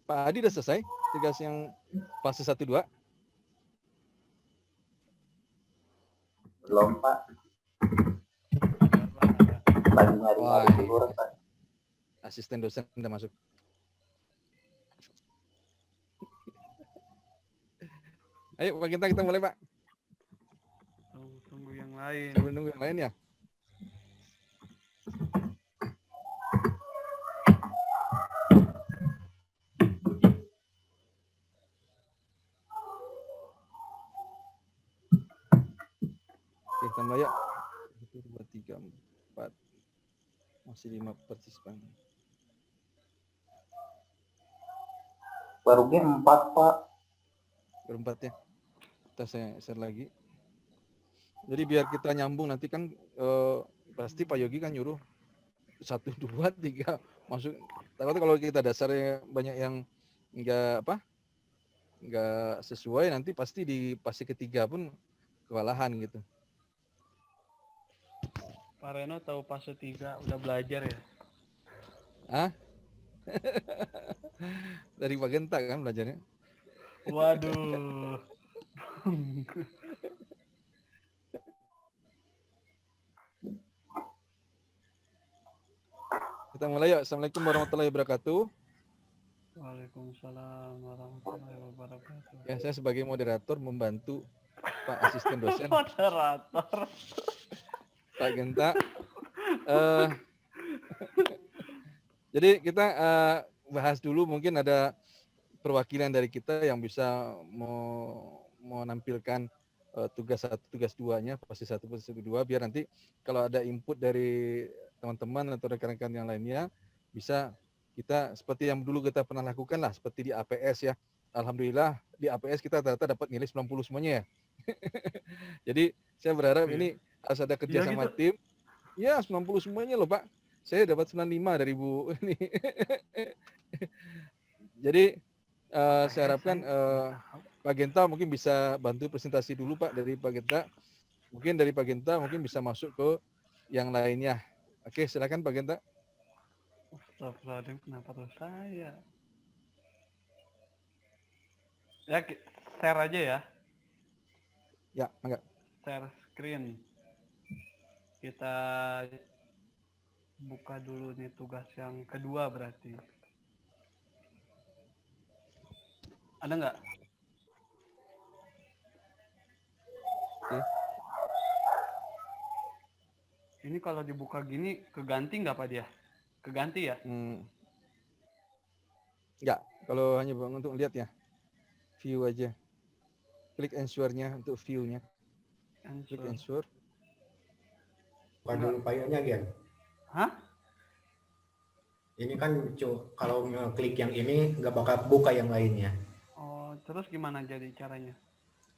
Pak Adi udah selesai tugas yang fase 1-2? Belum Pak, lagi nyari figur Pak. Asisten dosen udah masuk. Ayo Pak kita mulai Pak. Tunggu yang lain. Nunggu yang lain ya. Oke, tambah ya. 1, 2, 3, 4. Masih 5 partisipan. Baru game 4 Pak. Berempat ya. Kita saya share lagi. Jadi biar kita nyambung nanti kan pasti Pak Yogi kan nyuruh 1, 2, 3 masuk. Takutnya kalau kita dasarnya banyak yang nggak sesuai, nanti pasti di fase ketiga pun kewalahan gitu. Pak Reno tahu fase 3 udah belajar ya? Hah? Dari Pak Genta kan belajarnya. Waduh. Kita mulai yuk. Assalamualaikum warahmatullahi wabarakatuh. Waalaikumsalam warahmatullahi wabarakatuh. Ya, saya sebagai moderator membantu Pak asisten dosen Moderator. Pak Genta. Jadi kita bahas dulu, mungkin ada perwakilan dari kita yang bisa mau nampilkan tugas 1, tugas 2-nya, fase 1, fase 2, biar nanti kalau ada input dari teman-teman atau rekan-rekan yang lainnya bisa kita seperti yang dulu kita pernah lakukan lah, seperti di APS ya. Alhamdulillah di APS kita ternyata dapat nilai 90 semuanya ya. Jadi saya berharap ini harus ada kerja sama gitu. tim. Ya 90 semuanya loh Pak. Saya dapat 95 dari Bu ini. Jadi saya harapkan Pak Genta mungkin bisa bantu presentasi dulu Pak, dari Pak Genta. Mungkin dari Pak Genta mungkin bisa masuk ke yang lainnya. Oke, silakan Pak Genta. Astagfirullahaladzim, kenapa tuh saya? Ya, share aja ya. Ya, enggak. Share screen. Kita buka dulu nih tugas yang kedua berarti. Ada nggak? Oke. Ini kalau dibuka gini keganti nggak Pak dia? Keganti ya? Enggak, kalau hanya untuk lihat ya. View aja. Klik ensure-nya untuk view-nya. Klik ensure. Bukan dulu file-nya, Gen. Hah? Ini kan kalau ngeklik yang ini nggak bakal buka yang lainnya. Oh, terus gimana jadi caranya?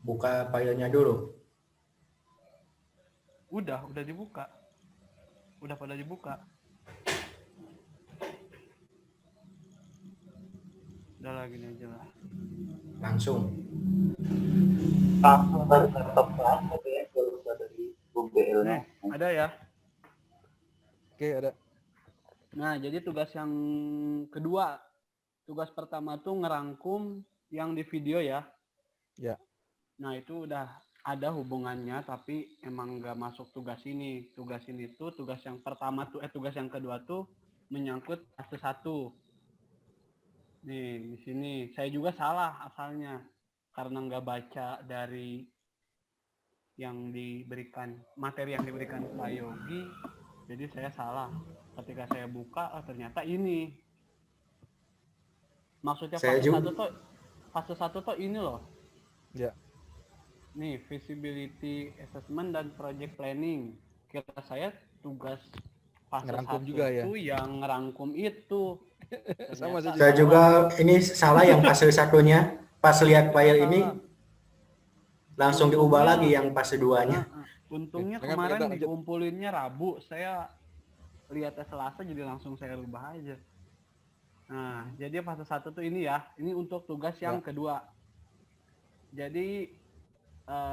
Buka filenya dulu. Udah dibuka. Udah pada dibuka. Udah lagi nih aja lah. Langsung dari laptop aja ya, kalau dari Google-nya. Ada ya? Oke, ada. Nah, jadi tugas yang kedua. Tugas pertama tuh ngerangkum yang di video ya. Ya. Nah, itu udah ada hubungannya, tapi emang nggak masuk tugas ini. Tugas ini tuh, tugas yang pertama tuh, tugas yang kedua tuh menyangkut fase 1. Nih, di sini. Saya juga salah asalnya. Karena nggak baca dari yang diberikan, materi yang diberikan Pak Yogi. Jadi saya salah. Ketika saya buka, ternyata ini. Maksudnya fase 1 tuh ini loh. Ya. Nih, feasibility assessment dan project planning. Kira saya tugas fase 1 juga ya? itu yang ngerangkum itu. Sama saya juga ini salah yang fase 1-nya. Pas lihat file ini langsung diubah lagi yang fase 2-nya. Untungnya kemarin dikumpulinnya Rabu, saya lihatnya Selasa jadi langsung saya rubah aja. Nah, jadi fase 1 tuh ini ya. Ini untuk tugas yang kedua. Jadi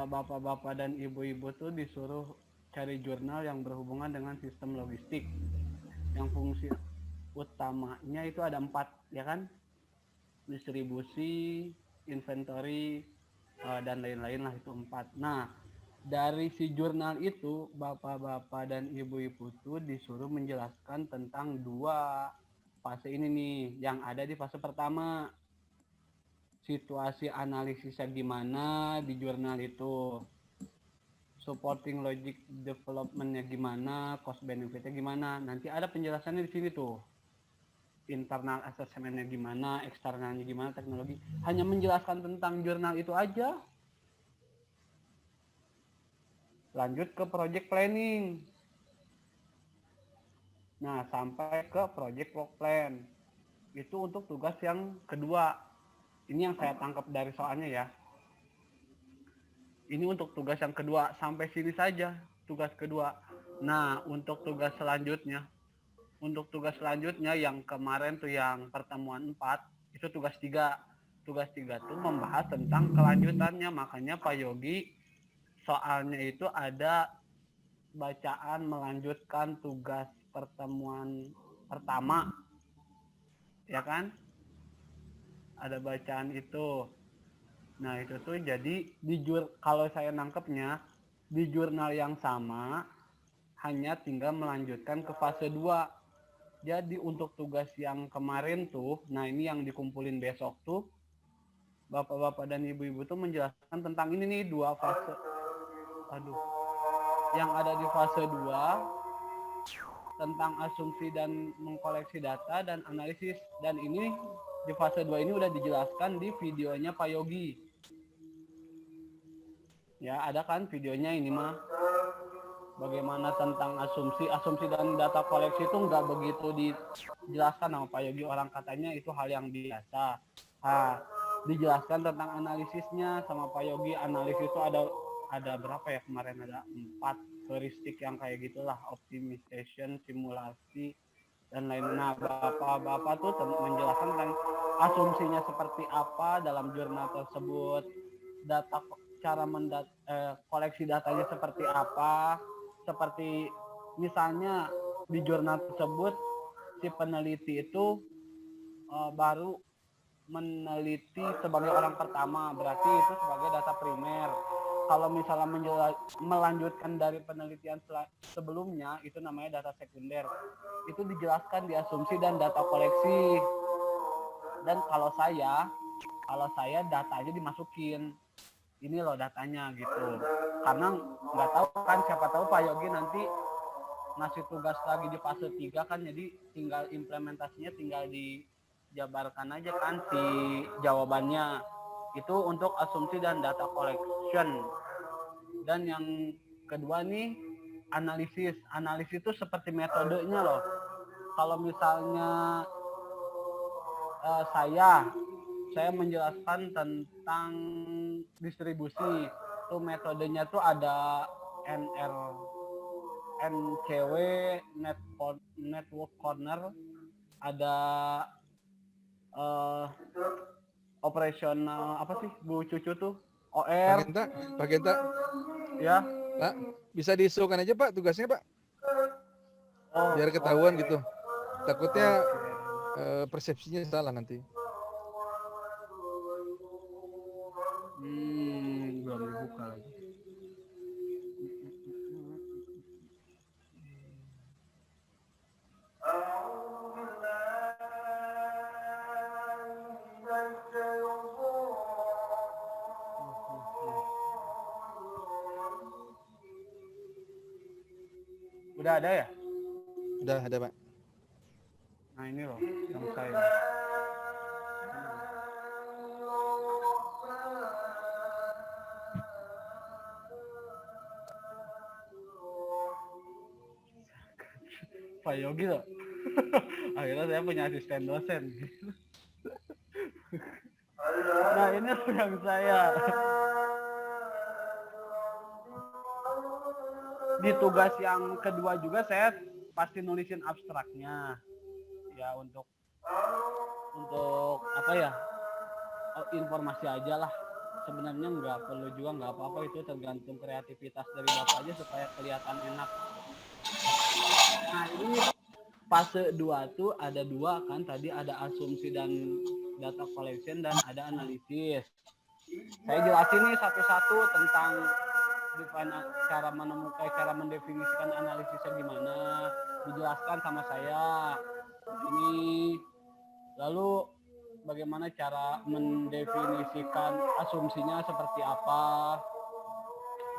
bapak-bapak dan ibu-ibu tuh disuruh cari jurnal yang berhubungan dengan sistem logistik. Yang fungsi utamanya itu ada 4, ya kan? distribusi, inventory, dan lain-lain lah, itu 4. Nah, dari si jurnal itu bapak-bapak dan ibu-ibu tuh disuruh menjelaskan tentang 2 fase ini nih yang ada di fase pertama. Situasi analisisnya gimana di jurnal itu, supporting logic development-nya gimana, cost benefit-nya gimana. Nanti ada penjelasannya di sini tuh. Internal assessment-nya gimana, eksternalnya gimana, teknologi. Hanya menjelaskan tentang jurnal itu aja. Lanjut ke project planning. Nah, sampai ke project work plan. Itu untuk tugas yang kedua. Ini yang saya tangkap dari soalnya ya. Ini untuk tugas yang kedua, sampai sini saja tugas kedua. Nah, untuk tugas selanjutnya yang kemarin tuh yang pertemuan 4, itu tugas 3. Tugas 3 tuh membahas tentang kelanjutannya. Makanya Pak Yogi soalnya itu ada bacaan melanjutkan tugas pertemuan pertama. Ya kan? Ada bacaan itu. Nah, itu tuh jadi kalau saya nangkepnya di jurnal yang sama hanya tinggal melanjutkan ke fase 2. Jadi untuk tugas yang kemarin tuh, nah ini yang dikumpulin besok tuh, bapak-bapak dan ibu-ibu tuh menjelaskan tentang ini nih 2 fase. Yang ada di fase 2 tentang asumsi dan mengkoleksi data dan analisis. Dan ini di fase 2 ini udah dijelaskan di videonya Pak Yogi. Ya, ada kan videonya ini mah. Bagaimana tentang asumsi dan data koleksi itu nggak begitu dijelaskan sama Pak Yogi. Orang katanya itu hal yang biasa. Dijelaskan tentang analisisnya sama Pak Yogi. Analisis itu ada berapa ya kemarin, ada 4 heuristik yang kayak gitulah, optimization, simulasi, dan lain. Nah, bapak-bapak tuh menjelaskan tentang asumsinya seperti apa dalam jurnal tersebut, cara koleksi datanya seperti apa, seperti misalnya di jurnal tersebut si peneliti itu baru meneliti sebagai orang pertama, berarti itu sebagai data primer. Kalau misalnya melanjutkan dari penelitian sebelumnya, itu namanya data sekunder. Itu dijelaskan di asumsi dan data koleksi. Dan kalau saya datanya dimasukin. Ini loh datanya gitu. Karena nggak tahu kan, siapa tahu Pak Yogi nanti ngasih tugas lagi di fase 3 kan, jadi tinggal implementasinya tinggal dijabarkan aja kan si jawabannya. Itu untuk asumsi dan data collection. Dan yang kedua nih, analisis. Analisis itu seperti metodenya loh. Kalau misalnya saya menjelaskan tentang distribusi, tuh metodenya tuh ada NCW, network corner, ada operasional apa sih Bu Cucu tuh, OR. Pak Genta, ya Pak, bisa diisukan aja Pak tugasnya Pak, biar ketahuan gitu. Takutnya persepsinya salah nanti. Belum dibuka lagi. Udah ada ya? Udah ada Pak. Nah ini loh yang saya. Pak Yogi loh. Akhirnya saya punya asisten dosen. Nah ini loh yang saya. Di tugas yang kedua juga saya pasti nulisin abstraknya. Ya untuk apa ya, informasi aja lah. Sebenarnya nggak perlu juga, nggak apa-apa, itu tergantung kreativitas dari Bapak aja supaya kelihatan enak. Nah ini fase 2 tuh ada 2 kan, tadi ada asumsi dan data collection, dan ada analisis. Saya jelasin nih satu-satu tentang cara menemukan, cara mendefinisikan analisisnya gimana, dijelaskan sama saya ini. Lalu bagaimana cara mendefinisikan asumsinya seperti apa.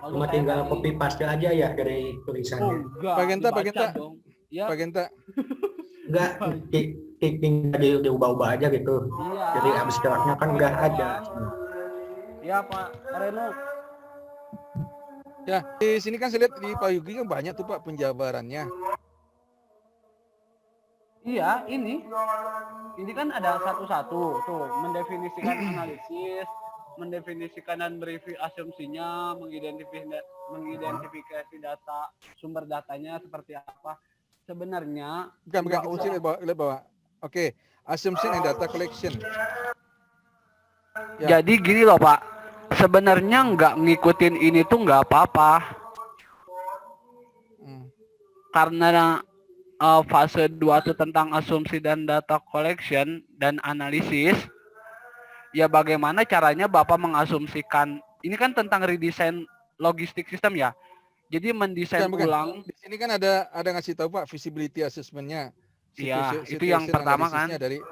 Lalu Cuma tinggal copy paste aja ya dari tulisannya. enggak, Pak Genta, Pak dibaca Genta. dong. Ya, Pak Genta, Enggak, tinggal diubah-ubah aja gitu. iya. Jadi abstraknya kan udah ada. Ya Pak Reno. ya di sini kan saya lihat di Pak Yugi kan banyak tuh Pak penjabarannya. Iya, ini kan ada satu-satu tuh, mendefinisikan analisis, mendefinisikan dan mereview asumsinya, mengidentifikasi data, sumber datanya seperti apa. Sebenarnya Bukan nggak kita usah. lihat bawah. Oke, assumption and data collection. Ya. Jadi gini loh Pak, sebenarnya nggak ngikutin ini tuh nggak apa-apa, karena fase 2 itu tentang asumsi dan data collection dan analisis. Ya bagaimana caranya Bapak mengasumsikan, ini kan tentang redesign logistik sistem ya. Jadi mendesain Bukan. ulang. Di sini kan ada ngasih tahu Pak visibility assessment-nya. Iya, itu yang pertama kan. Dari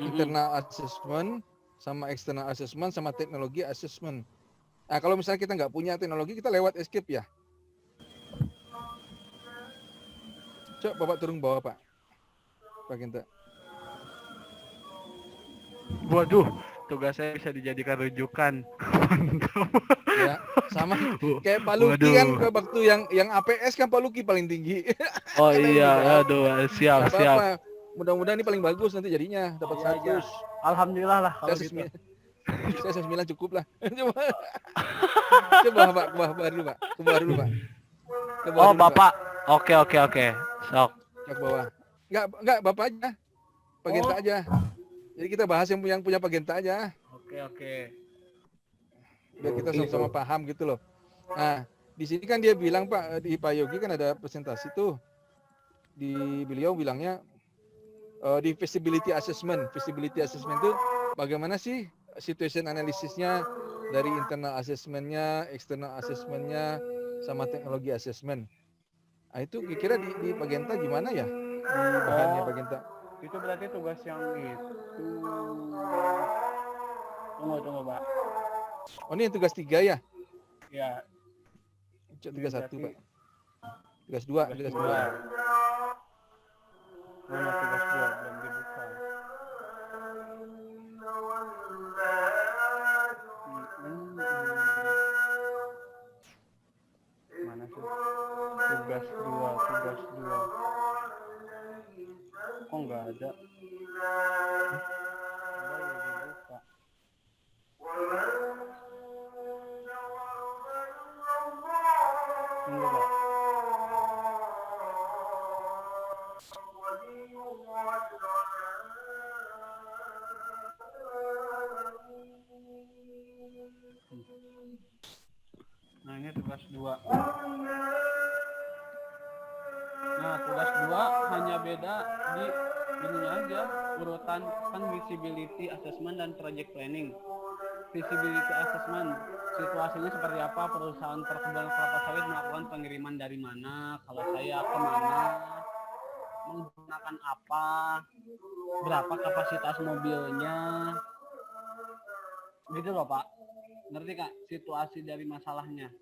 internal assessment sama external assessment sama teknologi assessment. Nah, kalau misalnya kita nggak punya teknologi, kita lewat escape ya. Coba Bapak turun bawah Pak. Pak Genta. Waduh, tugas saya bisa dijadikan rujukan. Mantap. Ya, sama kayak Pak Luki kan waktu yang APS kan Pak Luki paling tinggi. Oh iya, aduh, siap. Mudah-mudahan ini paling bagus nanti jadinya dapat 100. Alhamdulillah lah kalau Saya gitu. saya 9 cukup lah. Coba Pak, ke bawah dulu Pak. Ke bawah dulu Pak. Oh Bapak, oke. Sok. Ke bawah. Enggak Bapak aja. Pak Genta aja. Jadi kita bahas yang punya Pak Genta aja. Oke. Biar kita sama-sama paham gitu loh. Nah, di sini kan dia bilang Pak, di Pak Yogi kan ada presentasi tuh. Di beliau bilangnya di visibility assessment. Visibility assessment itu bagaimana sih situation analisisnya dari internal assessment-nya, external assessment-nya, sama teknologi assessment. Nah, itu kira-kira di Pak Genta gimana ya? Di bahannya Pak Genta. Itu berarti tugas yang itu. Tunggu Pak. Oh, ini tugas 3 ya? Ya. Tugas 1 Pak. Tugas 2. Mana tugas 2 belum dibuka. Mana sih? Tugas 2. Kok nggak ada? Dibuka. Tunggu Pak. Nah ini tugas 2. Nah tugas 2 hanya beda di ininya aja, urutan kan visibility assessment dan project planning. Visibility assessment, situasinya seperti apa, perusahaan perkebunan kelapa sawit melakukan pengiriman dari mana, kalau saya kemana, menggunakan apa, berapa kapasitas mobilnya, gitu loh Pak. Ngerti Kak situasi dari masalahnya?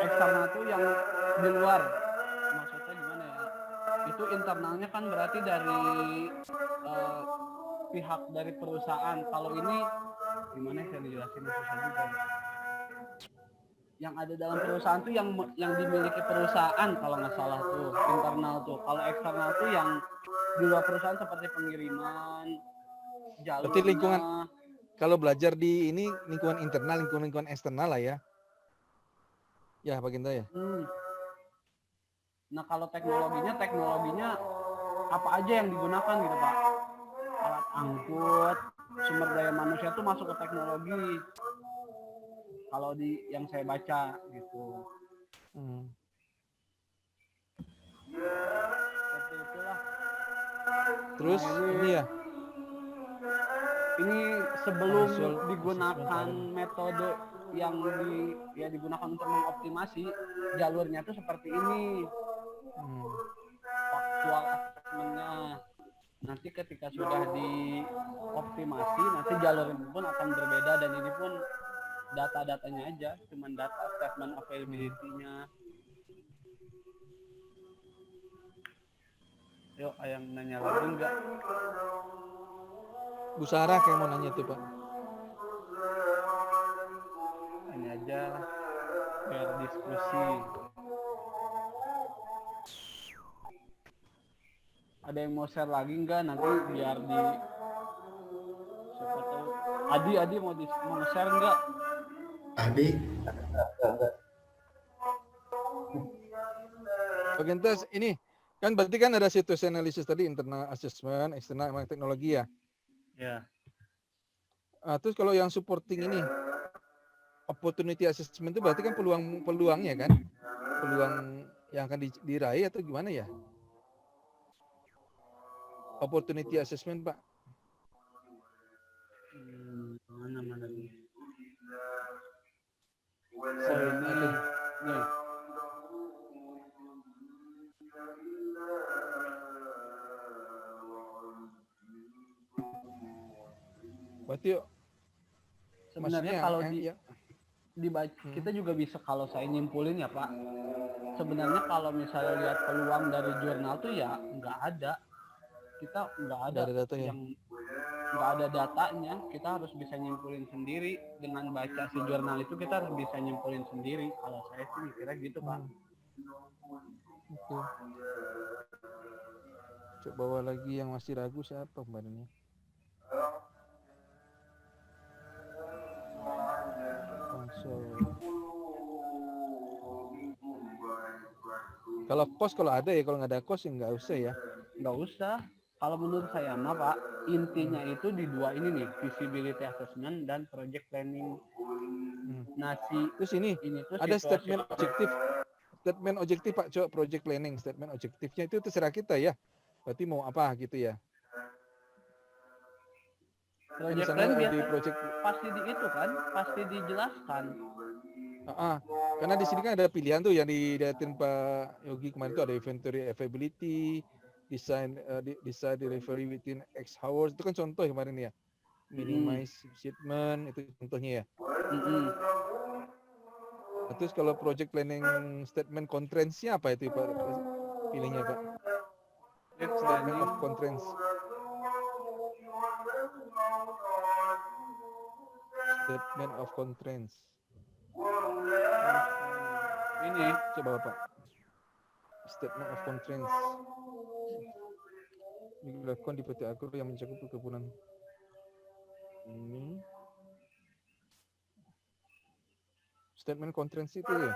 Eksternal itu yang di luar, maksudnya gimana ya? Itu internalnya kan berarti dari pihak dari perusahaan. Kalau ini gimana saya dijelasin susah juga. Yang ada dalam perusahaan tuh yang dimiliki perusahaan kalau nggak salah tuh internal tuh. Kalau eksternal tuh yang di luar perusahaan seperti pengiriman, jalurnya. Berarti lingkungan, kalau belajar di ini lingkungan internal, lingkungan eksternal lah ya. Ya Pak Genta ya. Nah kalau teknologinya apa aja yang digunakan gitu Pak? Alat angkut, sumber daya manusia tuh masuk ke teknologi. Kalau di yang saya baca gitu. Seperti itulah. Terus ini ya, Ini sebelum Visual digunakan assessment. metode yang digunakan untuk mengoptimasi jalurnya tuh seperti ini faktual assessment-nya. Nanti ketika sudah dioptimasi, nanti jalurnya pun akan berbeda dan ini pun data-datanya aja, cuman data statement availability-nya. Yuk, ayang nanya lagi enggak? Bu Sarah kayak mau nanya tuh Pak. Tanya aja biar diskusi. Ada yang mau share lagi enggak? Nanti biar di siapa tahu. Adi mau share enggak? Adi, Bagian tes ini kan berarti kan ada situation analysis tadi, internal assessment, eksternal emang teknologi ya. Ya. Terus kalau yang supporting ini opportunity assessment itu berarti kan peluangnya kan, peluang yang akan diraih atau gimana ya? Opportunity assessment Pak. Mana nih? Atau Nih. berarti Sebenarnya maksudnya kalau dibaca, kita juga bisa, kalau saya nyimpulin ya Pak, sebenarnya kalau misalnya lihat peluang dari jurnal tuh ya nggak ada, kita nggak ada datanya. yang nggak ada datanya, kita harus bisa nyimpulin sendiri dengan baca si jurnal itu, kita harus bisa nyimpulin sendiri. Kalau saya sih mikirnya gitu Pak. Oke. Coba bawa lagi yang masih ragu siapa kemarinnya? Kalau kos kalau ada ya, kalau nggak ada kos ya nggak usah ya. Nggak usah. Kalau menurut saya mah Pak, intinya itu di dua ini nih, visibility assessment dan project planning. Terus ini tuh ada statement objektif. Statement objektif Pak, coba project planning, statement objektifnya itu terserah kita ya. Berarti mau apa gitu ya. Project plan di project pasti itu kan, pasti dijelaskan. Karena di sini kan ada pilihan tuh yang dilihatin Pak Yogi kemarin itu ada inventory availability, design delivery within X hours, itu kan contoh kemarin ya. Minimize shipment itu contohnya ya. Terus kalau project planning statement constraints-nya apa itu Pak pilihnya Pak? Statement of constraints. Statement of constraints. Ini coba Pak. Statement of constraints. Dilakukan di PT Agro yang mencakup perkebunan. Ini. Statement constraints itu ya.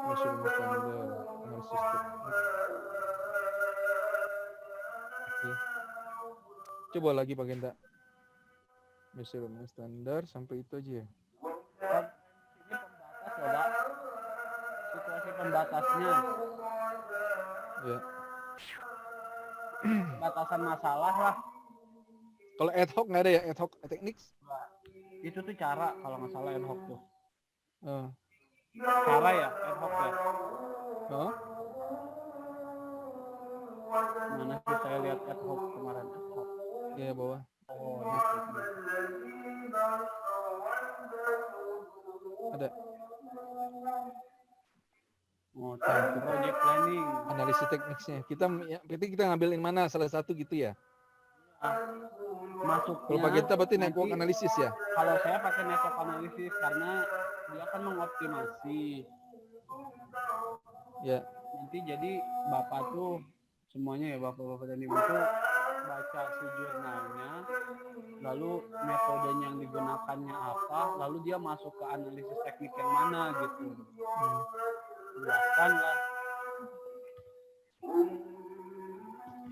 Measurement standard, analysis technique. Coba lagi Pak Genta. Measurement standard sampai itu aja ya. Ini pembatas ya Pak. Situasi pembatasnya. Ya. Batasan masalah lah. Kalau ad hoc nggak ada ya, ad hoc techniques? Itu tuh cara kalau nggak salah ad hoc tuh. Cara ya ad hoc ya. Mana sih saya lihat ad hoc kemarin, ad hoc. Iya bawah. Oh, ada. Project planning. Analisis tekniknya. Kita ngambilin mana salah satu gitu ya? Masuknya. Kalau Pak Genta berarti network analisis ya? Kalau saya pakai network analisis karena dia akan mengoptimasi. Ya. Nanti jadi Bapak tuh semuanya ya Bapak-bapak dan Ibu tuh baca si jurnalnya, lalu metodenya yang digunakannya apa, lalu dia masuk ke analisis teknik yang mana gitu. Jelaskan lah.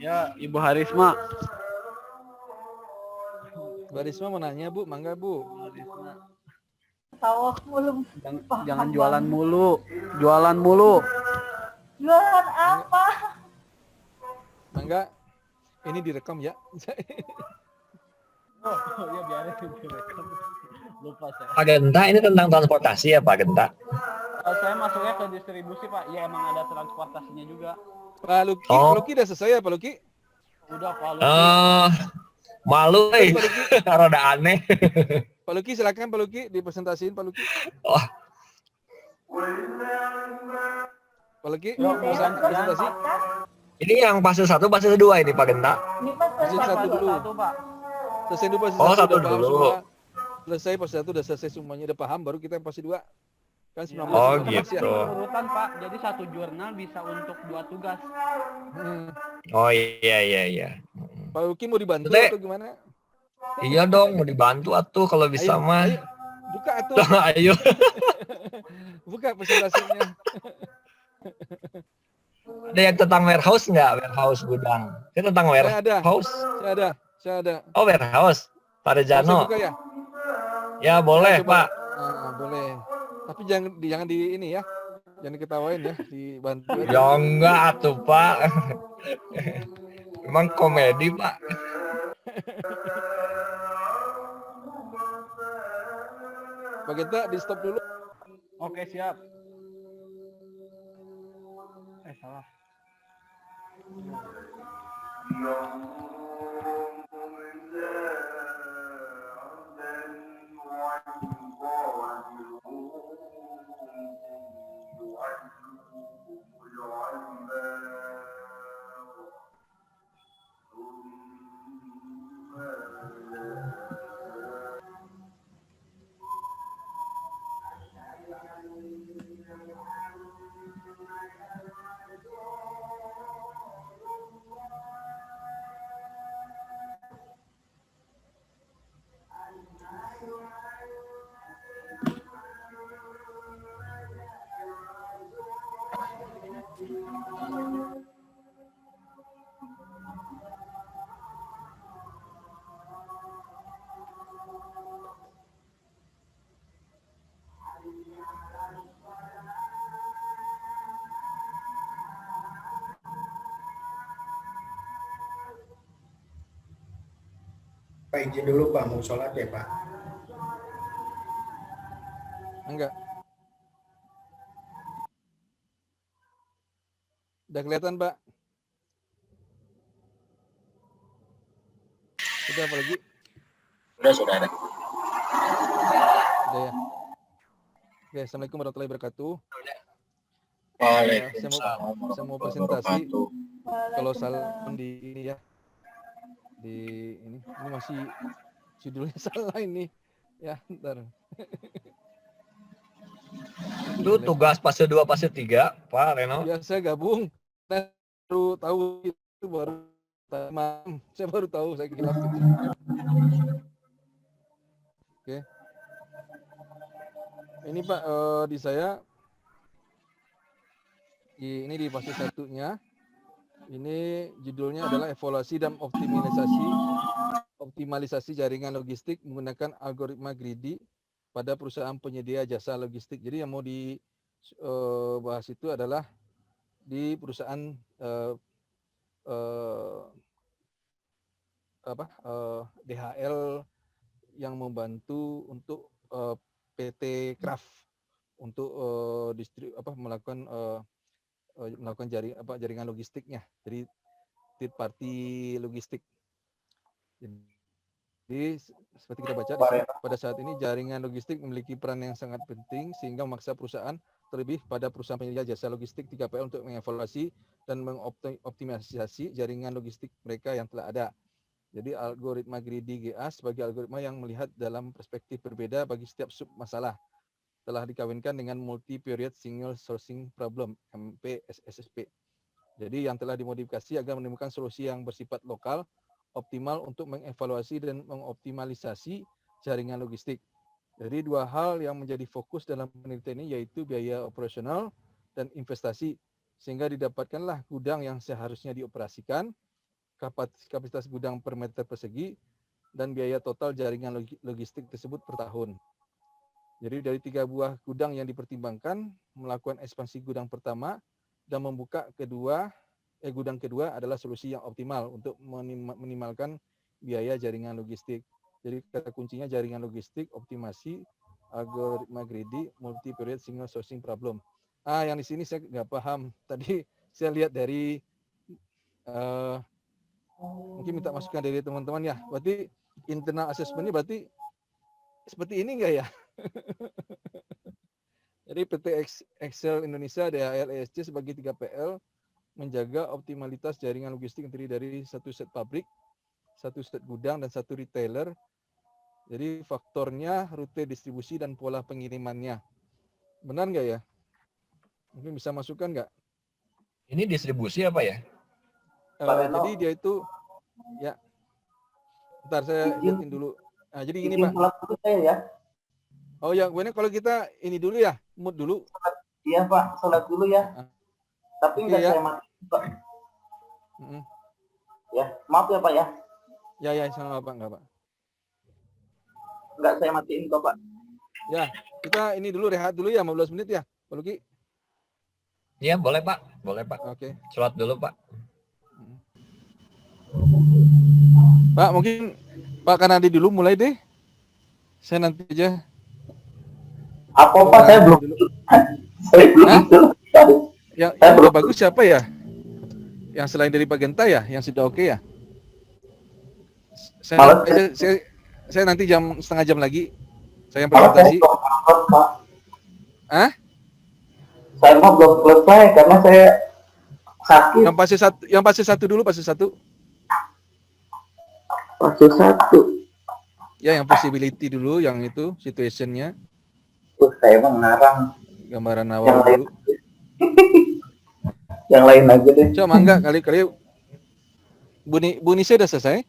Ya, Ibu Harisma. Mbak Risma mau nanya Bu, mangga Bu. sawah mulu. Jangan jualan mulu. Jualan mulu. Jualan apa? Mangga, ini direkam ya. Oh ya biarin direkam. Lupa saya. Pak Genta, ini tentang transportasi ya Pak Genta? Saya masuknya ke distribusi Pak. Ya emang ada transportasinya juga. Pak Luki, Oh. Pak Luki udah selesai ya Pak Luki? Udah Pak Luki. Malu, Pak Luki, rada aneh. Pak Luki silakan Pak Luki dipresentasiin Pak Luki. Oh, Pak Luki, Yuk, presentasi. ini yang fase 1, fase 2 ini Pak Genta. Ini pas Fase Pak, satu Pak, dulu. satu, Pak. Selesai dulu fase Oh, satu, satu udah paham dulu. semua. Selesai fase 1 udah selesai semuanya, udah paham, baru kita yang fase 2. Kan 19 Oh, kita gitu. masih ya. Urutan Pak. Jadi satu jurnal bisa untuk 2 tugas. Hmm. Oh iya. Pak Luki mau dibantu Dek. atau gimana? Iya dong, mau dibantu atuh kalau bisa mah. Ayo, buka atuh, Ayo. buka presentasinya. Ada yang tentang warehouse nggak? Warehouse gudang. Ini tentang Saya ada. warehouse. Saya ada. Oh, warehouse. Pak Saya Rejano. buka ya? Ya boleh Coba. Pak. Boleh. Tapi jangan di ini ya. Jangan diketawain ya, dibantu aja. Ya enggak atuh Pak. Emang komedi Pak. Pak Genta di stop dulu. Oke, siap. Salah. Pak izin dulu Pak, mau sholat ya Pak. Enggak. Udah kelihatan, Pak? Sudah apa lagi? Sudah ada. Udah ya. Oke, Assalamualaikum warahmatullahi wabarakatuh. Waalaikumsalam Saya mau presentasi. Kalau salah di ini ya. Ini masih judulnya salah ini. Ya, ntar. Itu tugas fase 2, fase 3, Pak Reno. Ya, saya gabung. Saya baru tahu itu baru malam. Saya baru tahu saya kilap itu. Oke. Ini Pak di saya ini di fase satunya. Ini judulnya adalah evaluasi dan optimalisasi jaringan logistik menggunakan algoritma greedy pada perusahaan penyedia jasa logistik. Jadi yang mau dibahas itu adalah di perusahaan DHL yang membantu untuk PT Craft untuk melakukan jaringan logistiknya, jadi third party logistik. Jadi seperti kita baca pada saat ini jaringan logistik memiliki peran yang sangat penting sehingga memaksa perusahaan terlebih pada perusahaan penyedia jasa logistik 3PL untuk mengevaluasi dan mengoptimalisasi jaringan logistik mereka yang telah ada. Jadi algoritma greedy GA sebagai algoritma yang melihat dalam perspektif berbeda bagi setiap sub masalah telah dikawinkan dengan multi-period single sourcing problem (MPSSP). Jadi yang telah dimodifikasi agar menemukan solusi yang bersifat lokal, optimal untuk mengevaluasi dan mengoptimalisasi jaringan logistik. Jadi dua hal yang menjadi fokus dalam penelitian ini yaitu biaya operasional dan investasi, sehingga didapatkanlah gudang yang seharusnya dioperasikan, kapasitas gudang per meter persegi, dan biaya total jaringan logistik tersebut per tahun. Jadi dari 3 buah gudang yang dipertimbangkan, melakukan ekspansi gudang pertama dan membuka gudang kedua adalah solusi yang optimal untuk minimalkan biaya jaringan logistik. Jadi kata kuncinya jaringan logistik, optimasi, algoritma greedy, multi-period single sourcing problem. Yang di sini saya nggak paham. Tadi saya lihat dari mungkin minta masukan dari teman-teman ya. Berarti internal assessment ini berarti seperti ini enggak ya? Jadi PT Excel Indonesia DHL ESC sebagai 3PL menjaga optimalitas jaringan logistik yang terdiri dari 1 set pabrik, 1 set gudang, dan 1 retailer. Jadi faktornya rute distribusi dan pola pengirimannya. Benar nggak ya? Mungkin bisa masukkan nggak? Ini distribusi apa ya? Jadi dia itu, ya, bentar saya lihatin dulu. Nah, jadi ini Pak. Sholat dulu saya ya. Oh ya, benar kalau kita ini dulu ya, mood dulu. Iya Pak, sholat dulu ya. Tapi nggak ya. saya matiin Pak. Ya, maaf ya Pak ya. Ya, sama Pak, nggak Pak. Nggak saya matiin kok Pak. Ya, kita ini dulu rehat dulu ya, 15 menit ya, Pak Luki. Iya, boleh Pak. Boleh Pak. Oke. Sholat dulu Pak. Pak, mungkin Pak Kanadi dulu mulai deh. Saya nanti aja. Apa Pak, saya belum saya belum selesai. Yang udah bagus siapa ya? Yang selain dari Pak Genta ya, yang sudah oke ya? Saya nanti setengah jam lagi. Saya yang presentasi. Saya mah belum selesai karena saya sakit. Yang fase satu dulu, fase satu. Fase 1. Ya, yang possibility dulu, yang itu situationnya. Saya mah ngarang. Gambaran awal dulu. Yang lain aja deh. Coba enggak kali Bu Nisa udah selesai?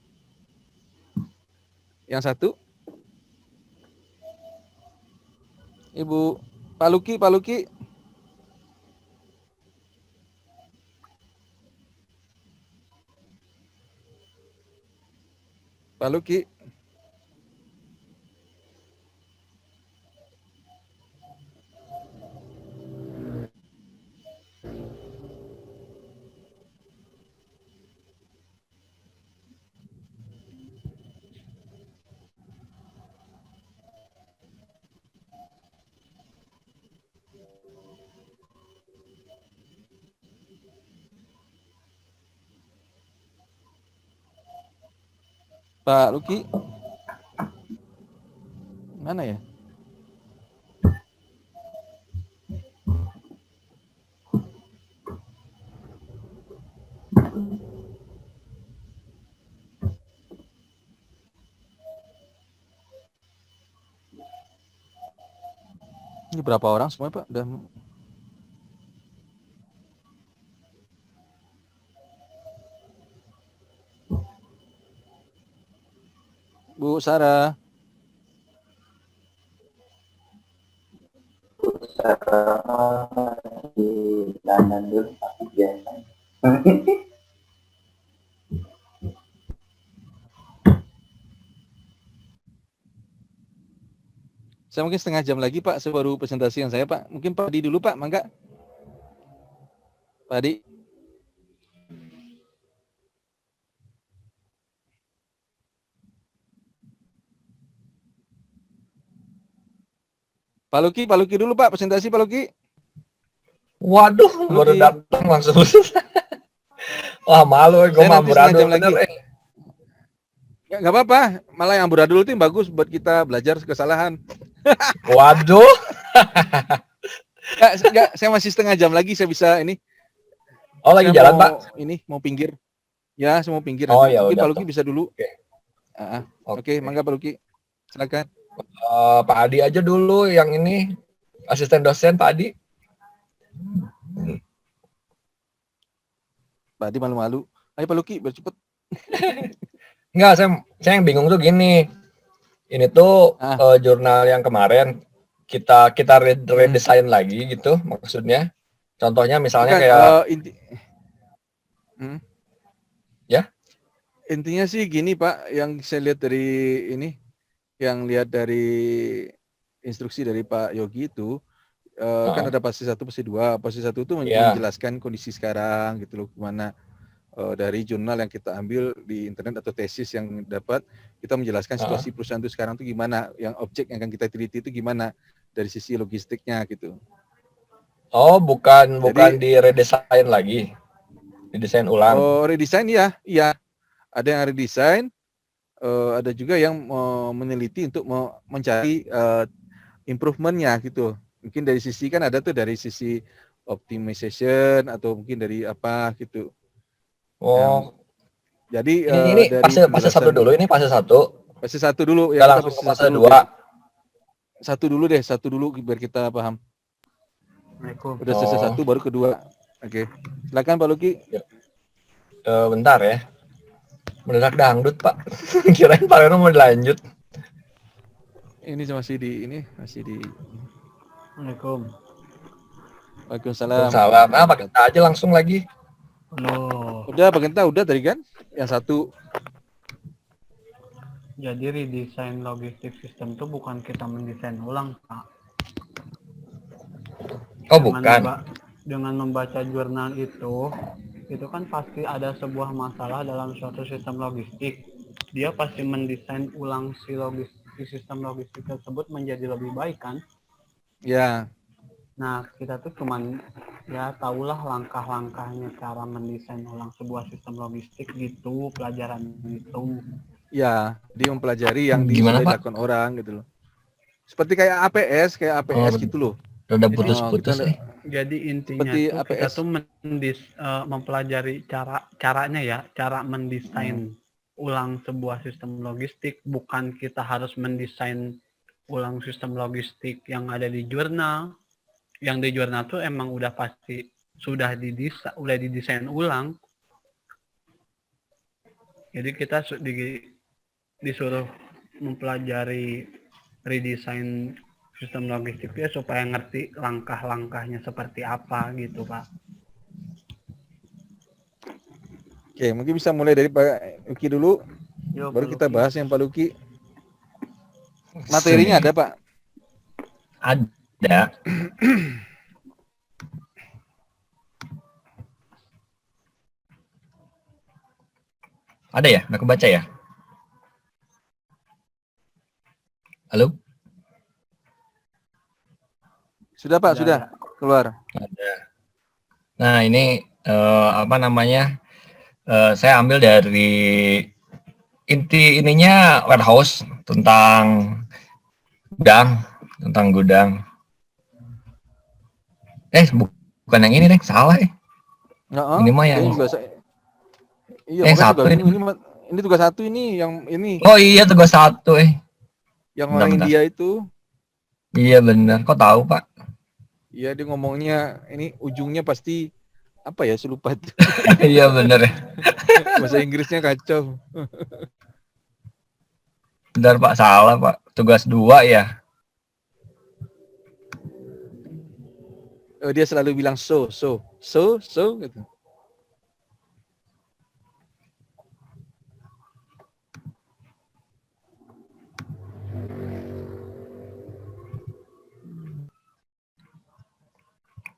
Yang satu? Ibu Pak Luki. Pak Luki. Pak Luki. Mana ya? Ini berapa orang semua Pak? Dan Bu Sarah. Di dandan dulu tapi biasa. Saya mungkin setengah jam lagi Pak, saya baru presentasi yang saya Pak. Mungkin Pak Di dulu Pak, mangga. Pak Di. Pak Luki dulu Pak, presentasi Pak Luki. Waduh, baru datang langsung. Wah, malu gue mah amburadul bener. Nggak apa-apa, malah yang amburadul itu bagus buat kita belajar kesalahan. Waduh. Enggak, saya masih setengah jam lagi, saya bisa ini. Oh, lagi saya jalan, mau, Pak? Ini, mau pinggir. Ya, saya mau pinggir. Oh, ya mungkin udah. Pak Luki bisa dulu. Oke. Mangga Pak Luki. Silakan. Pak Adi aja dulu yang ini. Asisten dosen Pak Adi. Pak Adi malu-malu. Ayo Pak Luki, biar cepet. Enggak, saya yang bingung tuh gini. Ini tuh jurnal yang kemarin kita redesign lagi gitu maksudnya. Contohnya misalnya kayak ya. Intinya sih gini Pak, yang saya lihat dari ini, yang lihat dari instruksi dari Pak Yogi itu kan ada fase 1, fase 2. Fase 1 itu Iya. menjelaskan kondisi sekarang gitu loh, gimana dari jurnal yang kita ambil di internet atau tesis yang dapat, kita menjelaskan situasi perusahaan itu sekarang itu gimana, yang objek yang akan kita teliti itu gimana dari sisi logistiknya gitu. Oh, bukan Jadi- di redesign lagi. Didesain ulang. Oh, redesign ya, iya. Ada yang redesign, ada juga yang meneliti untuk mencari improvement-nya gitu. Mungkin dari sisi kan ada tuh dari sisi optimization atau mungkin dari apa gitu. Oh, Jadi ini dari fase 1 penjelasan- dulu, ini fase 1. Fase 1 dulu Nggak ya, kita langsung ke fase 2. dulu deh. Satu dulu biar kita paham. Assalamualaikum. Udah selesai 1 baru kedua. Oke. Silakan Pak Luki. Bentar ya. Mendadak dangdut, Pak. Kirain Pak Reno mau dilanjut. Ini masih di Assalamualaikum. Waalaikumsalam. Salam. Nah, pakai aja langsung lagi. Halo. Udah Pak udah tadi kan? Yang 1. Jadi redesign logistik sistem itu bukan kita mendesain ulang, Pak. Oh, bukan. Dengan membaca jurnal itu kan pasti ada sebuah masalah dalam suatu sistem logistik. Dia pasti mendesain ulang si sistem logistik tersebut menjadi lebih baik kan? Ya. Nah, kita tuh cuman ya tahulah langkah-langkahnya cara mendesain ulang sebuah sistem logistik gitu, pelajaran gitu. Ya, dia mempelajari yang Gimana, Pak? dilakukan orang gitu loh. Seperti kayak APS gitu loh. Udah Jadi, putus-putus kita- nih. Jadi intinya Seperti tuh kita APS. tuh mempelajari caranya ya, cara mendesain ulang sebuah sistem logistik, bukan kita harus mendesain ulang sistem logistik yang ada di jurnal. Yang di jurnal tuh emang udah pasti sudah didesain ulang. Jadi kita disuruh mempelajari redesign sistem logistiknya supaya ngerti langkah-langkahnya seperti apa gitu, Pak. Oke, mungkin bisa mulai dari Pak Luki dulu, Yo, baru Pak kita Luki. bahas yang Pak Luki. Materinya ada, Pak? Ada. Ada ya? Nggak kebaca ya? Halo? Sudah, Pak, Ada, sudah. ada. Keluar. Ada. Nah, ini apa namanya? Saya ambil dari ininya warehouse tentang gudang. Bukan yang ini, salah. Ini mah yang- Iya, makanya satu tugas ini. ini tugas 1 ini yang ini Oh iya, tugas 1 yang bentar, orang bentar. India itu. Iya benar. Kok tahu, Pak? Iya, dia ngomongnya ini ujungnya pasti apa ya, saya lupa itu. Iya benar ya. Bahasa Inggrisnya kacau. Bentar, Pak, salah, Pak. Tugas 2 ya. Dia selalu bilang so gitu.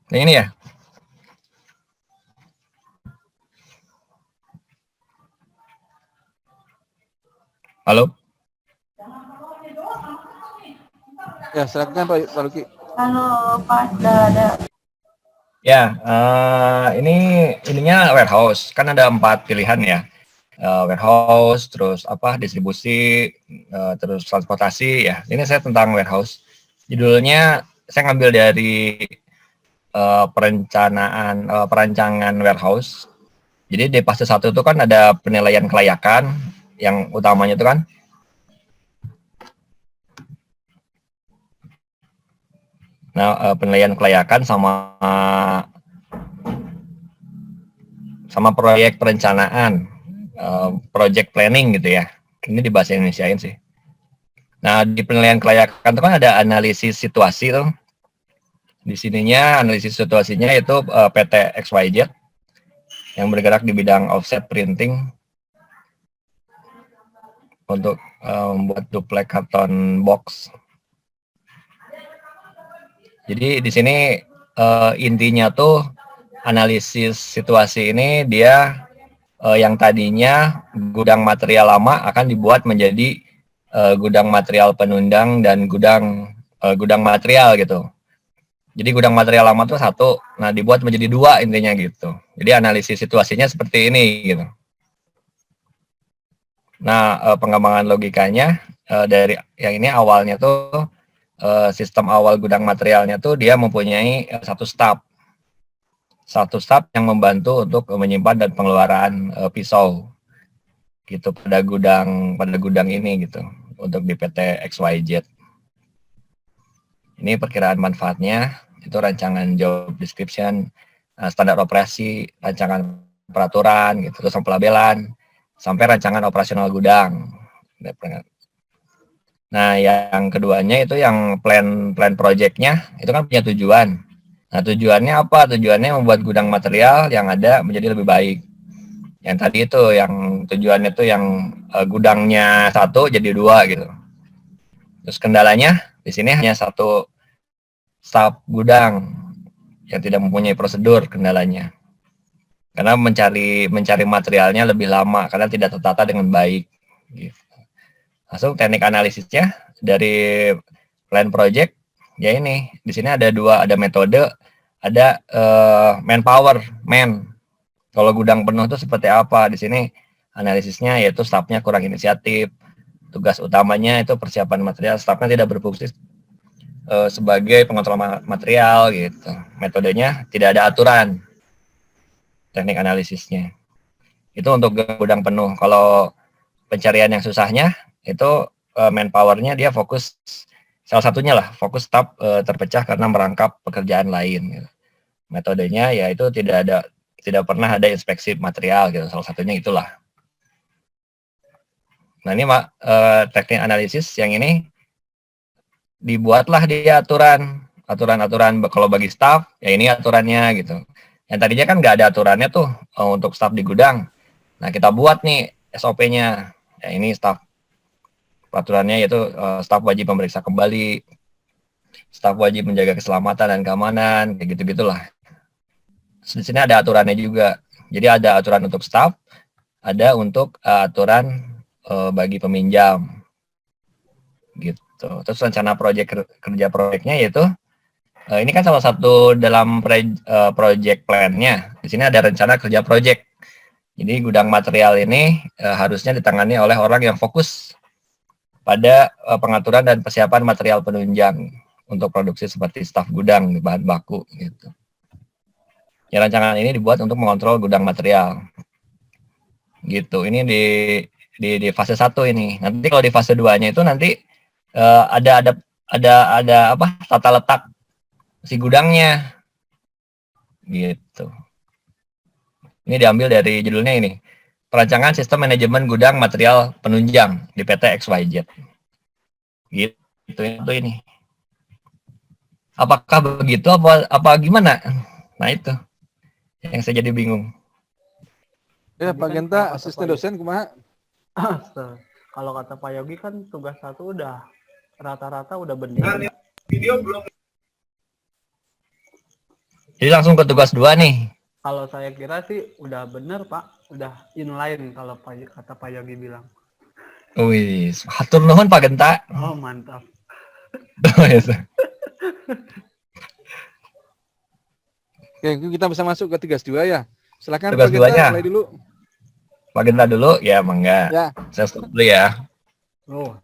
Yang ini ya. Halo? Ya, silakan Pak Luki. Halo, Pak, sudah ada. Ya, ininya warehouse. Kan ada 4 pilihan ya. Warehouse, terus distribusi, terus transportasi ya. Ini saya tentang warehouse. Judulnya saya ngambil dari perancangan warehouse. Jadi di fase 1 itu kan ada penilaian kelayakan yang utamanya itu kan. Nah, penilaian kelayakan sama proyek perencanaan, project planning gitu ya. Ini di bahasa Indonesiain sih. Nah, di penilaian kelayakan itu kan ada analisis situasi tuh. Di sininya analisis situasinya itu PT XYZ yang bergerak di bidang offset printing untuk membuat duplek karton box. Jadi di sini intinya tuh analisis situasi ini dia yang tadinya gudang material lama akan dibuat menjadi gudang material penunjang dan gudang material gitu. Jadi gudang material lama tuh satu, nah dibuat menjadi dua intinya gitu. Jadi analisis situasinya seperti ini gitu. Nah pengembangan logikanya dari yang ini awalnya tuh sistem awal gudang materialnya tuh dia mempunyai satu staf yang membantu untuk menyimpan dan pengeluaran pisau gitu pada gudang ini gitu untuk di PT XYZ. Ini perkiraan manfaatnya, itu rancangan job description, standar operasi, rancangan peraturan gitu, terus pelabelan sampai rancangan operasional gudang. Nah, yang keduanya itu yang plan project-nya itu kan punya tujuan. Nah, tujuannya apa? Tujuannya membuat gudang material yang ada menjadi lebih baik. Yang tadi itu yang tujuannya itu yang gudangnya satu jadi dua gitu. Terus kendalanya di sini hanya satu staf gudang yang tidak mempunyai prosedur kendalanya. Karena mencari materialnya lebih lama karena tidak tertata dengan baik. Gitu. Langsung teknik analisisnya dari plan project ya ini di sini ada metode, ada manpower. Kalau gudang penuh itu seperti apa? Di sini analisisnya yaitu stafnya kurang inisiatif. Tugas utamanya itu persiapan material, stafnya tidak berfungsi sebagai pengontrol material gitu. Metodenya tidak ada aturan. Teknik analisisnya. Itu untuk gudang penuh. Kalau pencarian yang susahnya itu manpower-nya dia fokus salah satunya lah fokus staf terpecah karena merangkap pekerjaan lain. Gitu. Metodenya yaitu tidak pernah ada inspeksi material gitu. Salah satunya itulah. Nah ini teknik analisis yang ini dibuatlah dia aturan kalau bagi staff ya ini aturannya gitu. Yang tadinya kan nggak ada aturannya tuh untuk staff di gudang. Nah kita buat nih SOP-nya. Ya ini staff peraturannya yaitu staff wajib memeriksa kembali, staff wajib menjaga keselamatan dan keamanan, kayak gitu-gitulah. Di sini ada aturannya juga. Jadi ada aturan untuk staff, ada untuk aturan bagi peminjam. Gitu. Terus rencana kerja proyeknya yaitu ini kan salah satu dalam project plan-nya. Di sini ada rencana kerja project. Jadi gudang material ini harusnya ditangani oleh orang yang fokus pada pengaturan dan persiapan material penunjang untuk produksi seperti staf gudang, bahan baku gitu. Ya, rancangan ini dibuat untuk mengontrol gudang material. Gitu. Ini di fase 1 ini. Nanti kalau di fase 2-nya itu nanti ada apa? Tata letak si gudangnya. Gitu. Ini diambil dari judulnya ini. Perancangan Sistem Manajemen Gudang Material Penunjang di PT XYZ. Gitu itu ini. Apakah begitu apa gimana? Nah itu yang saya jadi bingung. Ya Pak Genta, asisten dosen kumaha? Kalau kata Pak Yogi kan tugas 1 udah rata-rata udah benar. Jadi langsung ke tugas 2 nih. Kalau saya kira sih udah benar Pak, udah inline kalau kata Pak Yogi bilang. Wih, hatur nuhun Pak Genta. Oh mantap. Oke, kita bisa masuk ke tugas 2 ya. Silakan tugas Pak Genta, 2-nya. mulai dulu. Pak Genta dulu, ya mangga. Ya. Saya stop dulu ya. Oh.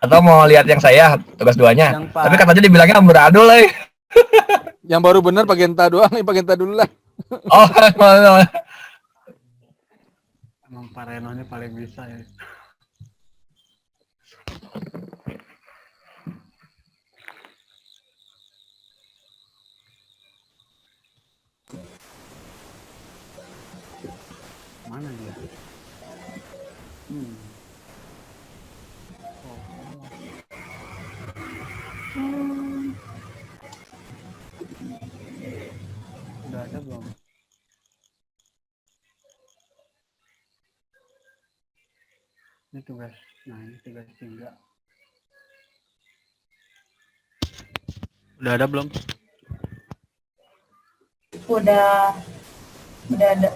Atau mau lihat yang saya tugas 2-nya. Tapi katanya dibilangnya amburadul lah. Yang baru benar Pak Genta doang, Pak Genta dulu lah. Oh, emang Pak Reno ini paling bisa ya. Mana dia? Udah ada belum? Ini tugas. Nah, ini tugas 3. Udah ada belum? Udah ada.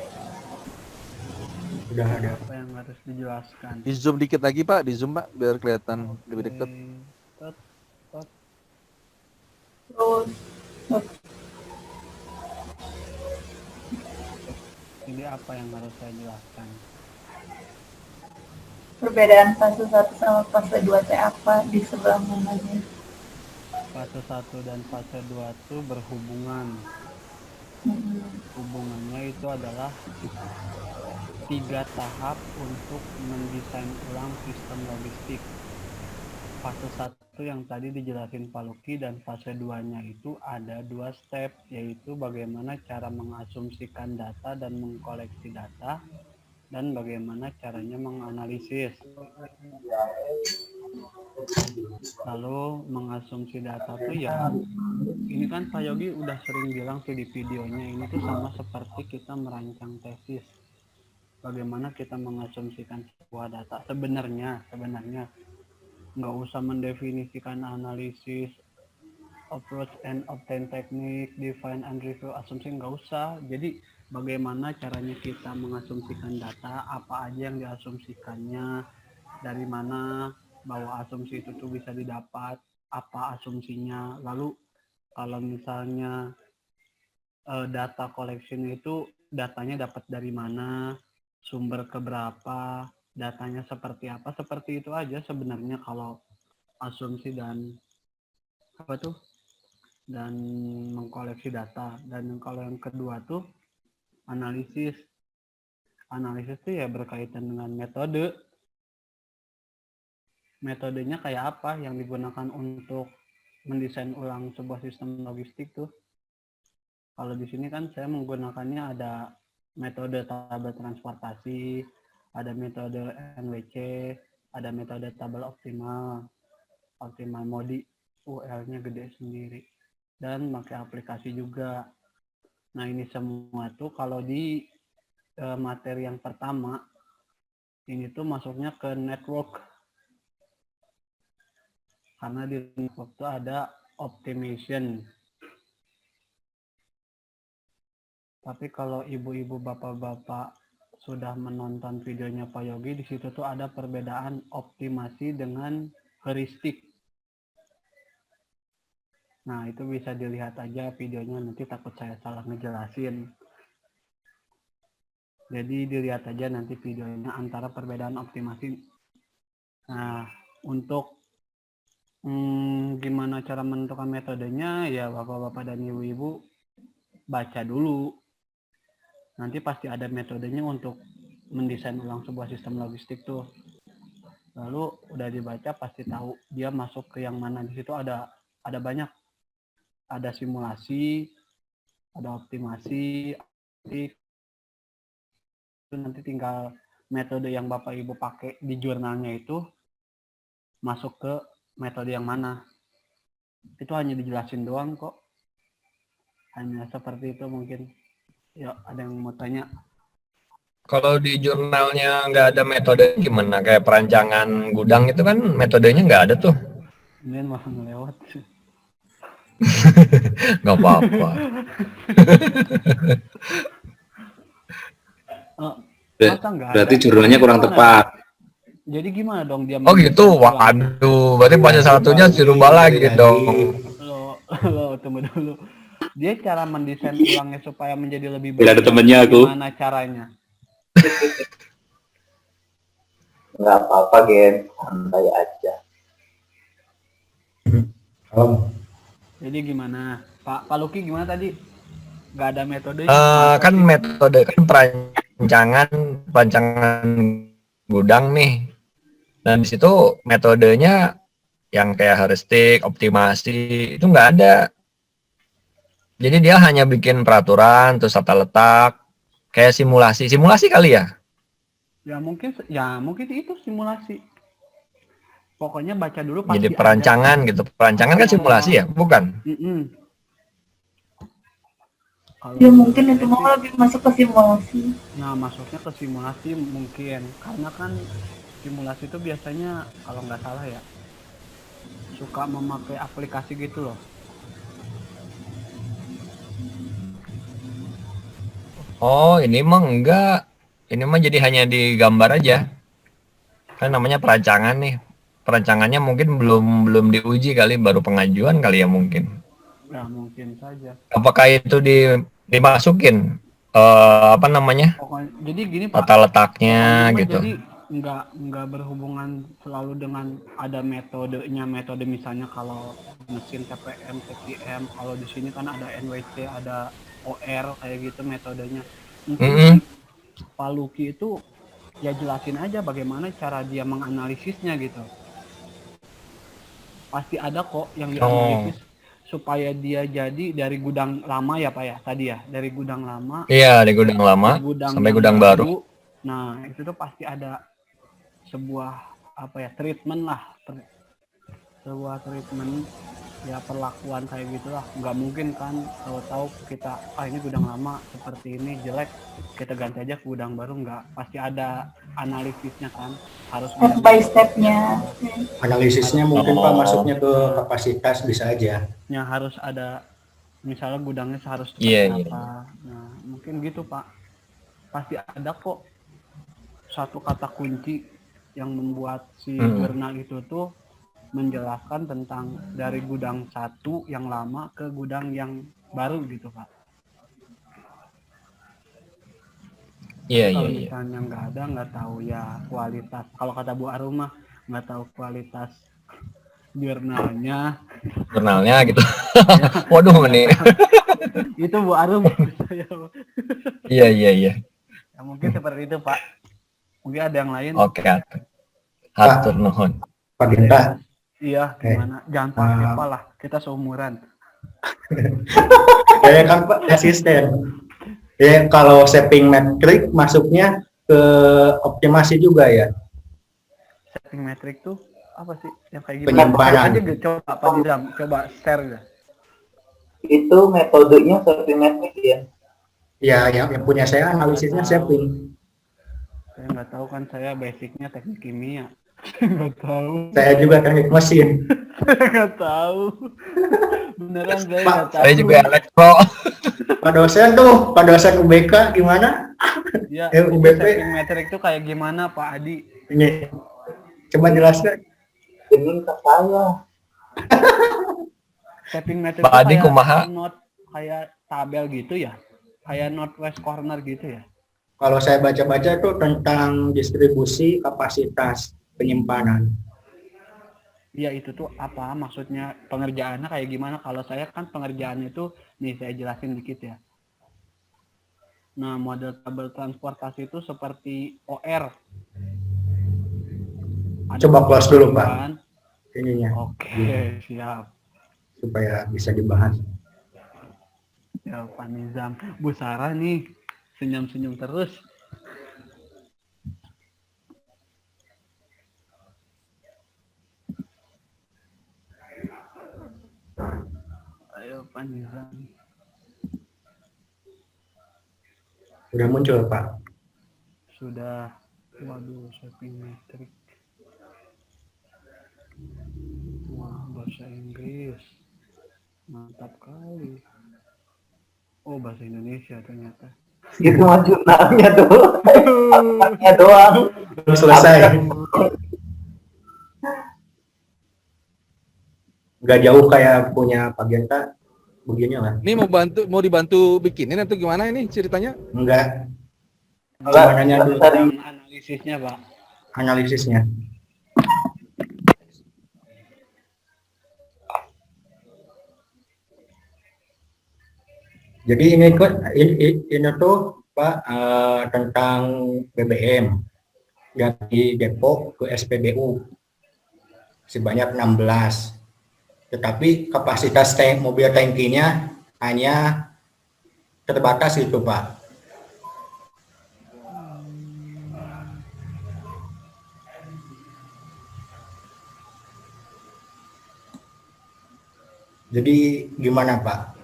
Udah ada. Apa yang harus dijelaskan? Di zoom dikit lagi Pak, di zoom Pak, biar kelihatan lebih dekat. Tet, tet. Terus Ini apa yang harus saya jelaskan? perbedaan fase 1 sama fase 2 teh apa di sebelah mananya? Fase 1 dan fase 2 itu berhubungan. Hubungannya itu adalah 3 tahap untuk mendesain ulang sistem logistik. Fase 1 yang tadi dijelasin Pak Luki dan fase 2-nya itu ada 2 step, yaitu bagaimana cara mengasumsikan data dan mengkoleksi data, dan bagaimana caranya menganalisis. Lalu mengasumsi data tuh ya, ini kan Pak Yogi udah sering bilang tuh di videonya, ini tuh sama seperti kita merancang tesis. Bagaimana kita mengasumsikan sebuah data. Sebenarnya nggak usah mendefinisikan analisis, approach and obtain technique, define and review assumption, nggak usah. Jadi bagaimana caranya kita mengasumsikan data, apa aja yang diasumsikannya, dari mana bahwa asumsi itu tuh bisa didapat, apa asumsinya, lalu kalau misalnya data collection itu datanya dapat dari mana, sumber keberapa, datanya seperti apa, seperti itu aja sebenarnya kalau asumsi dan apa tuh, dan mengkoleksi data. Dan kalau yang kedua tuh analisis tuh ya berkaitan dengan metodenya kayak apa yang digunakan untuk mendesain ulang sebuah sistem logistik tuh. Kalau di sini kan saya menggunakannya ada metode tabel transportasi, ada metode NWC, ada metode tabel optimal modi, UL-nya gede sendiri, dan pakai aplikasi juga. Nah ini semua tuh kalau di materi yang pertama ini tuh masuknya ke network, karena di network tuh ada optimization. Tapi kalau ibu-ibu bapak-bapak sudah menonton videonya Pak Yogi, di situ tuh ada perbedaan optimasi dengan heuristik. Nah, itu bisa dilihat aja videonya, nanti takut saya salah ngejelasin. Jadi dilihat aja nanti videonya antara perbedaan optimasi. Nah, untuk gimana cara menentukan metodenya, ya bapak-bapak dan ibu-ibu baca dulu. Nanti pasti ada metodenya untuk mendesain ulang sebuah sistem logistik tuh. Lalu udah dibaca pasti tahu dia masuk ke yang mana. Di situ ada banyak. Ada simulasi, ada optimasi, itu nanti tinggal metode yang Bapak Ibu pakai di jurnalnya itu masuk ke metode yang mana. Itu hanya dijelasin doang kok. Hanya seperti itu mungkin. Ya, ada yang mau tanya? Kalau di jurnalnya nggak ada metode gimana? Kayak perancangan gudang itu kan metodenya nggak ada tuh. Ini malah ngelewat. Nggak apa-apa. Berarti jurnalnya kurang tepat. Jadi gimana dong dia? Oh gitu, waduh, berarti fase satunya dirubah lagi dong. Lo tunggu dulu. Dia cara mendesain ulangnya supaya menjadi lebih Bila ada temennya aku. Gimana caranya? Nggak apa-apa, Gen. Santai aja. Jadi gimana? Pak Luki gimana tadi? Nggak ada metode? Kan metode kan perancangan gudang nih. Dan di situ metodenya yang kayak heuristik, optimasi itu nggak ada. Jadi dia hanya bikin peraturan, terus tata letak, kayak simulasi kali ya? Ya mungkin itu simulasi. Pokoknya baca dulu pasti. Jadi perancangan gitu. Perancangan kan simulasi ya, bukan? Ya mungkin itu mau lebih masuk ke simulasi. Nah masuknya ke simulasi mungkin karena kan simulasi itu biasanya kalau nggak salah ya suka memakai aplikasi gitu loh. Oh, ini mah enggak. Ini mah jadi hanya digambar aja. Kan namanya perancangan nih. Perancangannya mungkin belum diuji kali, baru pengajuan kali ya mungkin. Ya mungkin saja. Apakah itu dimasukin apa namanya? Pokoknya, jadi gini Pak. Tata letaknya Pokoknya mah gitu. jadi nggak berhubungan selalu dengan ada metodenya. Metode misalnya kalau mesin TPM, TPM, kalau di sini kan ada NWC, ada OR kayak gitu metodenya. Mungkin Mm-mm. Pak Luki itu ya jelasin aja bagaimana cara dia menganalisisnya gitu. Pasti ada kok yang dianalisis supaya dia jadi dari gudang lama ya Pak ya tadi ya, dari gudang lama Iya, di gudang lama ke gudang sampai yang gudang baru. Nah, itu tuh pasti ada sebuah apa ya, treatment lah. Sebuah treatment ya, perlakuan kayak gitulah. Nggak mungkin kan tahu-tahu kita ini gudang lama seperti ini jelek, kita ganti aja ke gudang baru. Nggak, pasti ada analisisnya kan, harus Step by stepnya. Analisisnya mungkin Pak masuknya ke kapasitas bisa aja. ya harus ada, misalnya gudangnya harus seperti Iya, iya. apa. Nah, mungkin gitu Pak. Pasti ada kok satu kata kunci yang membuat si jurnal itu tuh menjelaskan tentang dari gudang satu yang lama ke gudang yang baru gitu Pak. Iya, Kalau iya, iya. misalnya nggak tahu ya kualitas. Kalau kata Bu Aruma nggak tahu kualitas jurnalnya. Jurnalnya gitu. Waduh nih. Itu Bu Arum. Iya, iya, iya. Ya, mungkin seperti itu Pak. Mungkin ada yang lain. Oke, hatur nuhun. Pak Genta, Iya, gimana? Jangan pakai apa lah. Kita seumuran. saya kan Pak asisten. Ya kalau shaping metrik masuknya ke optimasi juga ya. Setting metric tuh apa sih? Yang kayak gimana? Penyimpanan. Aja gitu. Coba Pak Didam, coba share ya. Itu metodenya saphing ya. Ya, yang punya saya analisisnya shaping. Saya nggak tahu kan, saya basicnya teknik kimia. Nggak tahu. Saya juga teknik mesin. Nggak tahu. Beneran saya nggak tahu. Saya juga elektro. Pak dosen UBK gimana? Ya, UBP. setting metric tuh kayak gimana Pak Adi? Ini coba jelaskan. Dengan ke saya. Setting metric Pak tuh Adi kayak kumaha? not, kayak tabel gitu ya? Kayak northwest corner gitu ya? Kalau saya baca-baca itu tentang distribusi kapasitas penyimpanan. Iya, itu tuh apa maksudnya, pengerjaannya kayak gimana? Kalau saya kan pengerjaannya itu, nih saya jelasin dikit ya. Nah, model tabel transportasi itu seperti OR. Coba close dulu Pak Kan? ininya Oke, siap. supaya bisa dibahas. Ya, Pak Nizam. Bu Sarah nih, senyum-senyum terus. Ayo Pak Nizam. Udah muncul Pak. Sudah. Waduh, shaping metric. Wah, bahasa Inggris. Mantap kali. Oh, bahasa Indonesia ternyata. Itu mah jurnalnya tuh. Abstraknya doang. Belum selesai. Nggak jauh kayak punya Pak Genta. Beginilah. Ini mau dibantu bikinin atau gimana ini ceritanya? Enggak. Enggak, Cuma nanya dulu dari Analisisnya, Pak. analisisnya. Jadi ini tuh Pak tentang BBM dari Depok ke SPBU sebanyak 16. Tetapi kapasitas mobil tangkinya hanya terbatas itu Pak. Jadi gimana Pak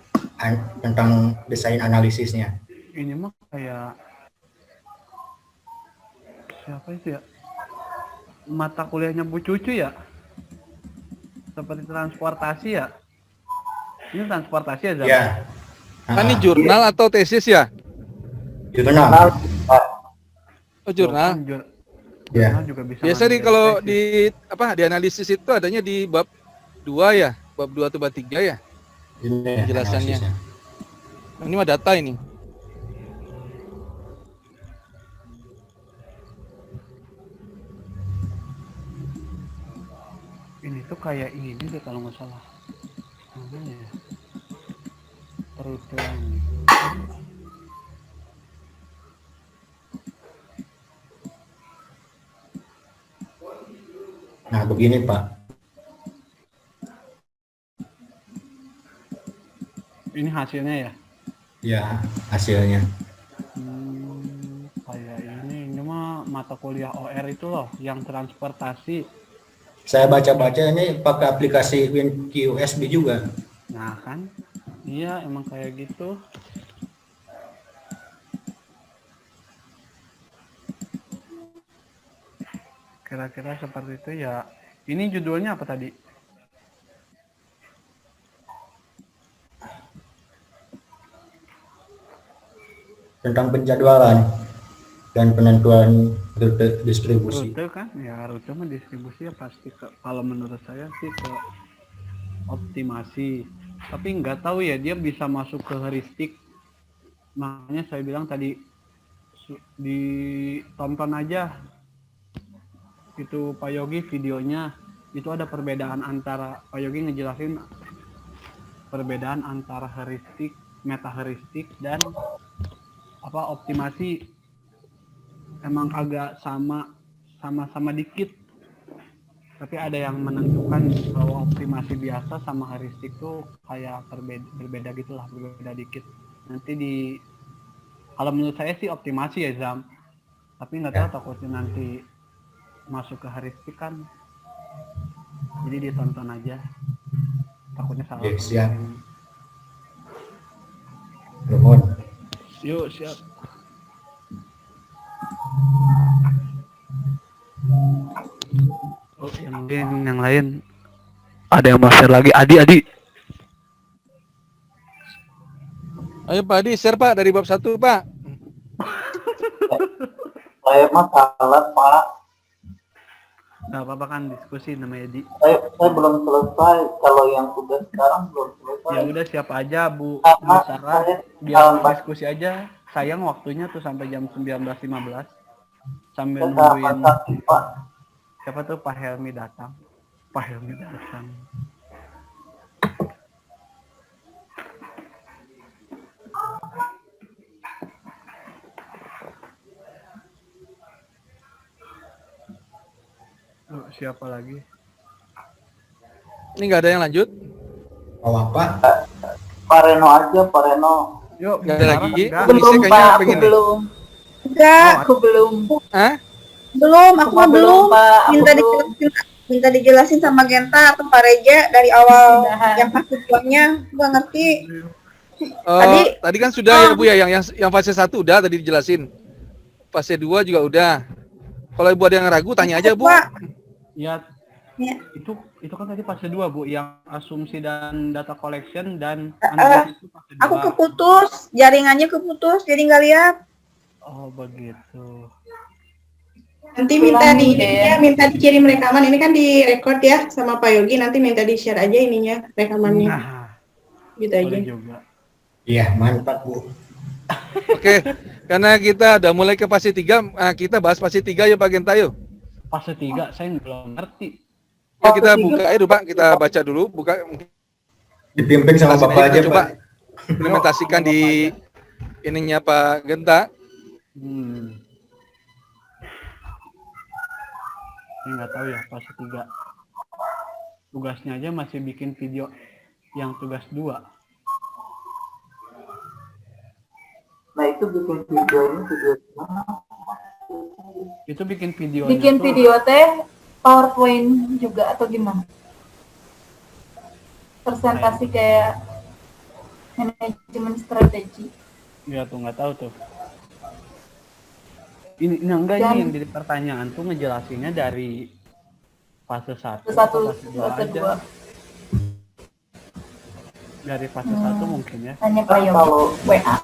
tentang desain analisisnya? Ini mah kayak siapa itu ya? Mata kuliahnya Bu Cucu ya? Seperti transportasi ya? Ini transportasi ya, Zam? Ya. Kan ini jurnal atau tesis ya? Jurnal. Oh, jurnal. Ya. Jurnal juga bisa. Biasa nih kalau di di analisis itu adanya di bab 2 ya, bab 2 atau bab 3 ya. Ini Penjelasannya. analisisnya. Ini mah data ini. Ini tuh kayak ini deh kalau nggak salah. Namanya ya. Perhitungan. Nah, begini Pak. Ini hasilnya ya. Ya, hasilnya. Kayak ini mah mata kuliah OR itu loh, yang transportasi. Saya baca-baca ini pakai aplikasi WinQSB juga. Nah kan, iya emang kayak gitu. Kira-kira seperti itu ya. Ini judulnya apa tadi? Tentang penjadwalan dan penentuan rute distribusi. Rute kan? Ya rute mah distribusi ya pasti kalau menurut saya sih ke optimasi. Tapi nggak tahu ya dia bisa masuk ke heuristik. Makanya saya bilang tadi ditonton aja itu Pak Yogi videonya, itu ada perbedaan antara Pak Yogi ngejelasin perbedaan antara heuristik, meta heuristik dan optimasi. Emang agak sama dikit, tapi ada yang menentukan bahwa optimasi biasa sama heuristik tuh kayak berbeda gitulah, berbeda dikit. Nanti kalau menurut saya sih optimasi ya Zam, tapi nggak tahu takutnya nanti masuk ke heuristik kan, jadi ditonton aja, takutnya salah. Oke, siap. Nuhun. Yuk siap. Oh, yang lain ada yang mau share lagi. Adi. Ayo Pak Adi, share Pak dari bab 1 Pak. Saya mah salah Pak. Nggak apa-apa kan, diskusi namanya Adi. Saya belum selesai. Kalau yang udah sekarang belum selesai. Ya udah siapa aja Bu Karena Sarah, saya biar diskusi aja. Sayang waktunya tuh sampai jam 19.15 sambil nungguin Pak. siapa tuh Pak Helmi datang. Oh, siapa lagi? Ini nggak ada yang lanjut? Oh, apa? Pak Reno aja, Pak Reno. Yuk, Nggak ada lagi? enggak. Belum, Belum kayaknya Pak, aku pengen nih. belum. Enggak, aku belum. Hah? Belum, aku mah belum. Pak. Aku Minta dijelasin sama Genta atau Pak Reja dari awal Sudahan. yang pas tujuannya, gua ngerti. Tadi kan sudah ya Bu ya, yang fase 1 udah tadi dijelasin. Fase 2 juga udah. Kalau Ibu ada yang ragu tanya aja Bu. Pak. Ya, Ya. itu kan tadi fase 2 Bu, yang asumsi dan data collection dan analisis itu fase 2. Aku keputus, jaringannya keputus, jadi nggak lihat. Oh begitu. Nanti minta dikirim rekaman. Ini kan direkord ya sama Pak Yogi. Nanti minta di-share aja ininya rekamannya. Nah, Gitu aja. boleh juga. Iya, mantap Bu. Oke, karena kita udah mulai ke fase 3, kita bahas fase 3 ya Pak Genta yuk. Fase 3 saya belum ngerti. Ya, kita buka aja dulu Pak, kita baca dulu, buka Dipimpin sama Jelasin Bapak aja, aja, kita coba Pak. implementasikan di ininya Pak Genta. Saya nggak tahu ya fase 3. Tugasnya aja masih bikin video yang tugas 2. Nah itu bikin videonya video gimana? Itu bikin video. Bikin video teh PowerPoint juga atau gimana? Presentasi kayak manajemen strategi. Ya tuh nggak tahu tuh. Ini enggak ini yang jadi pertanyaan tuh ngejelasinnya dari fase 1 Fase 1, fase 2 fase aja. 2. Dari fase 1 mungkin ya. Tanya Pak Yogi Kalau WA.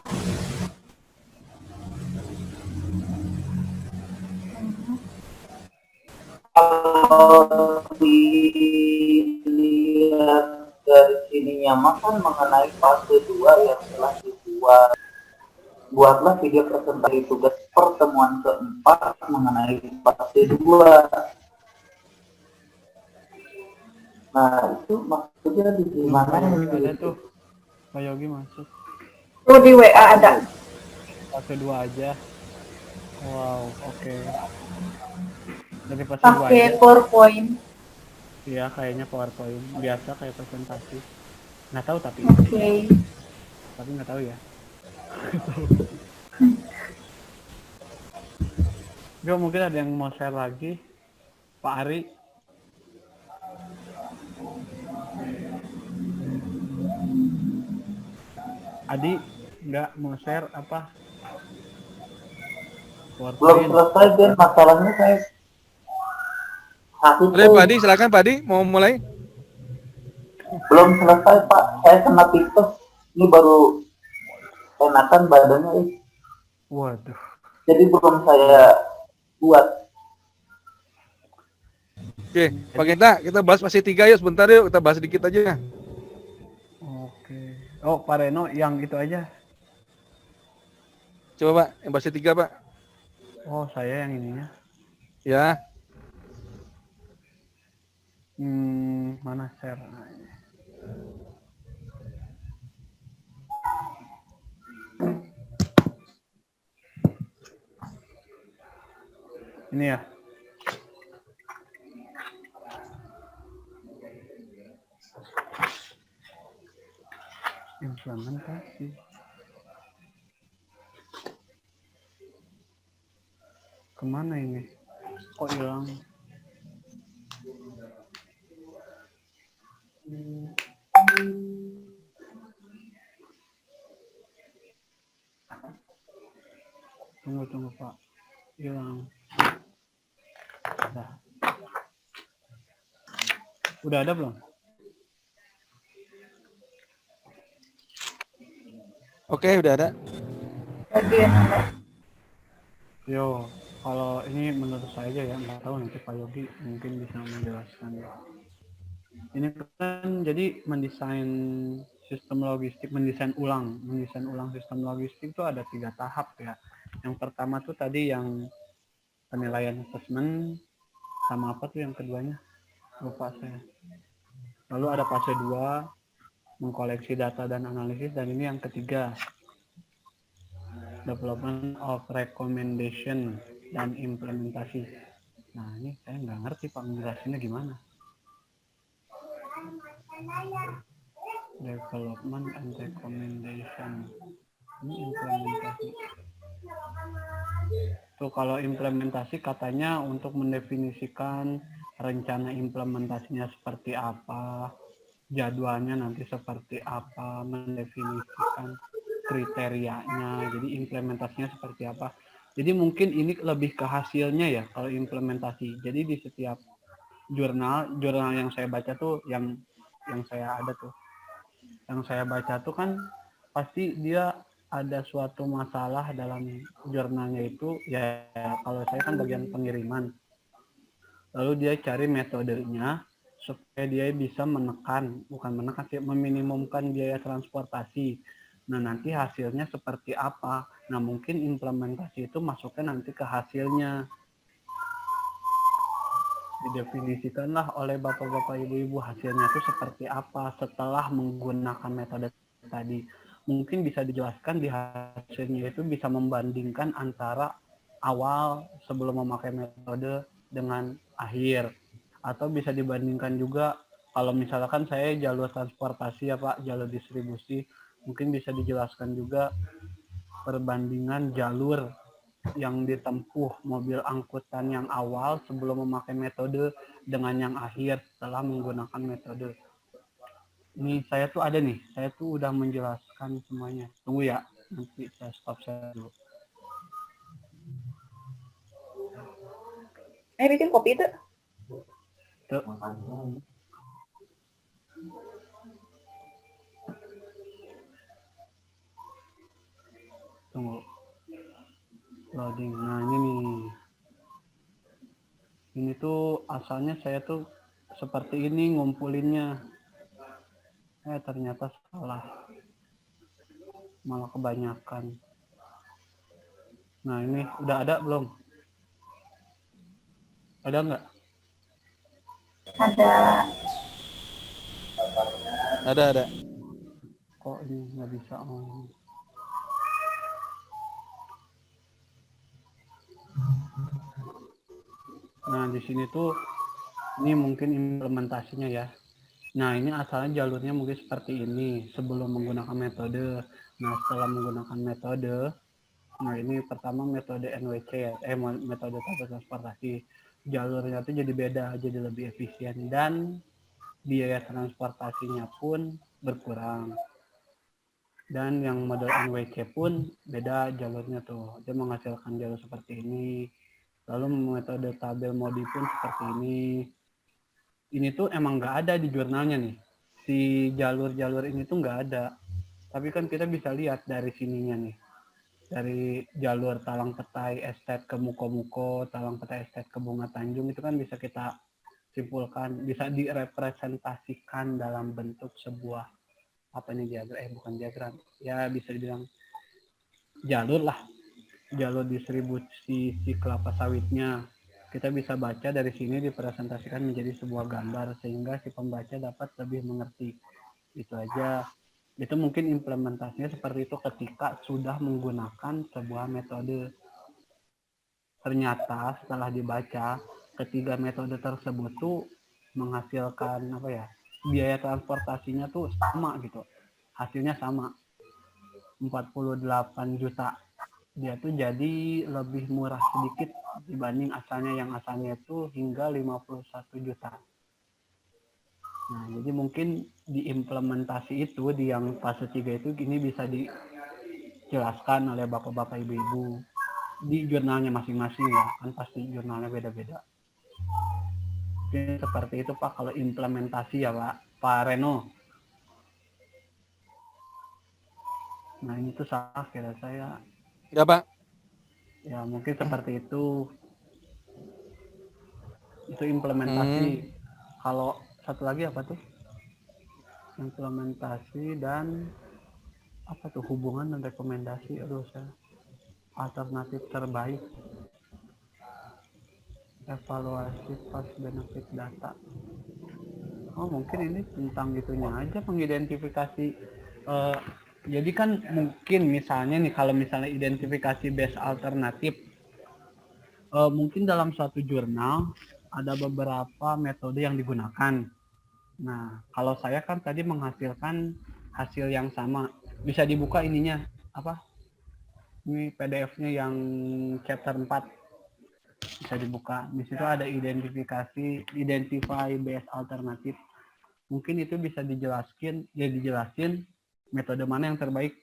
dilihat dari sininya mah kan mengenai fase 2 yang telah dibuat. Buatlah video presentasi tugas pertemuan keempat mengenai fase 2. Nah, itu maksudnya di mana Ada tuh, Pak Yogi masuk. Tuh di WA ada. Fase 2 aja. Wow, oke. Dari fase 2 aja. Pakai PowerPoint. Iya, kayaknya PowerPoint. Biasa kayak presentasi. Nggak tahu tapi. Oke. Tapi nggak tahu ya. Yo, mungkin ada yang mau share lagi. Pak Ari. Adi, nggak mau share apa? belum PowerPoint. selesai dan masalahnya aku Boleh Pak Adi, silakan Pak Adi, mau mulai? belum selesai Pak, saya kena tipes, ini baru enakan badannya Waduh. jadi belum saya buat. Oke, Pak Genta, kita bahas fase 3 yuk sebentar yuk, kita bahas sedikit aja. Oke. Oh, Pak Reno yang itu aja. Coba Pak, yang fase 3 Pak. Oh, saya yang ininya. Ya, Mana share? Nah, ini. Ini ya. Implementasi. Kemana ini? Kok hilang? Tunggu Pak. Hilang. Udah ada belum? oke udah ada. Bagian ada. Yo, kalau ini menurut saya aja ya, nggak tahu nanti Pak Yogi mungkin bisa menjelaskan. Ini kan jadi mendesain sistem logistik, mendesain ulang sistem logistik itu ada 3 tahap ya. Yang pertama tuh tadi yang penilaian assessment, sama apa tuh yang keduanya? Lupa saya. Lalu ada fase 2, mengkoleksi data dan analisis, dan ini yang ketiga, development of recommendation dan implementasi. Nah ini saya nggak ngerti Pak menjelaskannya gimana. Development and recommendation, ini implementasi. Tuh kalau implementasi katanya untuk mendefinisikan rencana implementasinya seperti apa, jadwalnya nanti seperti apa, mendefinisikan kriterianya, jadi implementasinya seperti apa. Jadi mungkin ini lebih ke hasilnya ya kalau implementasi. Jadi di setiap jurnal yang saya baca tuh, yang saya ada tuh, yang saya baca tuh kan pasti dia ada suatu masalah dalam jurnalnya itu ya. Kalau saya kan bagian pengiriman, lalu dia cari metodenya supaya dia bisa meminimumkan biaya transportasi. Nah nanti hasilnya seperti apa, nah mungkin implementasi itu masuknya nanti ke hasilnya, didefinisikanlah oleh bapak-bapak ibu-ibu hasilnya itu seperti apa setelah menggunakan metode tadi. Mungkin bisa dijelaskan di hasilnya itu bisa membandingkan antara awal sebelum memakai metode dengan akhir, atau bisa dibandingkan juga kalau misalkan saya jalur transportasi ya Pak, jalur distribusi, mungkin bisa dijelaskan juga perbandingan jalur yang ditempuh mobil angkutan yang awal sebelum memakai metode dengan yang akhir setelah menggunakan metode. Ini saya tuh ada nih, saya tuh udah menjelaskan semuanya. Tunggu ya, nanti saya stop saya dulu. Bikin kopi itu. Tuh. Tunggu. Loading. Nah ini nih. Ini tuh asalnya saya tuh seperti ini ngumpulinnya. Ternyata salah. Malah kebanyakan. Nah ini udah ada belum? Ada nggak? Ada. Kok ini nggak bisa? Oh. Nah di sini tuh ini mungkin implementasinya ya. Nah ini asalnya jalurnya mungkin seperti ini sebelum menggunakan metode. Nah setelah menggunakan metode, nah ini pertama metode NWC ya, metode tabel transportasi. Jalurnya tuh jadi beda, jadi lebih efisien dan biaya transportasinya pun berkurang. Dan yang model NWC pun beda jalurnya tuh, dia menghasilkan jalur seperti ini. Lalu metode tabel modi pun seperti ini. Ini tuh emang nggak ada di jurnalnya nih. Si jalur-jalur ini tuh nggak ada. Tapi kan kita bisa lihat dari sininya nih. Dari jalur Talang Petai Estate ke Muko-Muko, Talang Petai Estate ke Bunga Tanjung, itu kan bisa kita simpulkan, bisa direpresentasikan dalam bentuk sebuah apa nih diagram, bukan diagram. Ya bisa dibilang jalur lah. Jalur distribusi si kelapa sawitnya kita bisa baca dari sini dipresentasikan menjadi sebuah gambar sehingga si pembaca dapat lebih mengerti. Itu aja. Itu mungkin implementasinya seperti itu ketika sudah menggunakan sebuah metode. Ternyata setelah dibaca ketiga metode tersebut tuh menghasilkan apa ya, biaya transportasinya tuh sama gitu, hasilnya sama 48 juta. Dia tuh jadi lebih murah sedikit dibanding asalnya, yang asalnya itu hingga 51 juta. Nah, jadi mungkin diimplementasi itu di yang fase 3 itu ini bisa dijelaskan oleh bapak-bapak ibu-ibu di jurnalnya masing-masing ya, kan pasti jurnalnya beda-beda. Jadi seperti itu Pak kalau implementasi ya Pak Reno. Nah ini tuh salah kira saya. Ya Pak. Ya mungkin seperti itu. Itu implementasi. Kalau satu lagi apa tuh? Implementasi dan apa tuh, hubungan dan rekomendasi. Aduh saya. Alternatif terbaik. Evaluasi cost benefit data. Oh mungkin ini tentang gitunya aja, mengidentifikasi. Jadi kan mungkin misalnya nih kalau misalnya identifikasi best alternatif, mungkin dalam suatu jurnal ada beberapa metode yang digunakan. Nah kalau saya kan tadi menghasilkan hasil yang sama, bisa dibuka ininya apa? Ini PDF-nya yang chapter 4 bisa dibuka. Di situ ada identifikasi, identify best alternatif. Mungkin itu bisa dijelasin metode mana yang terbaik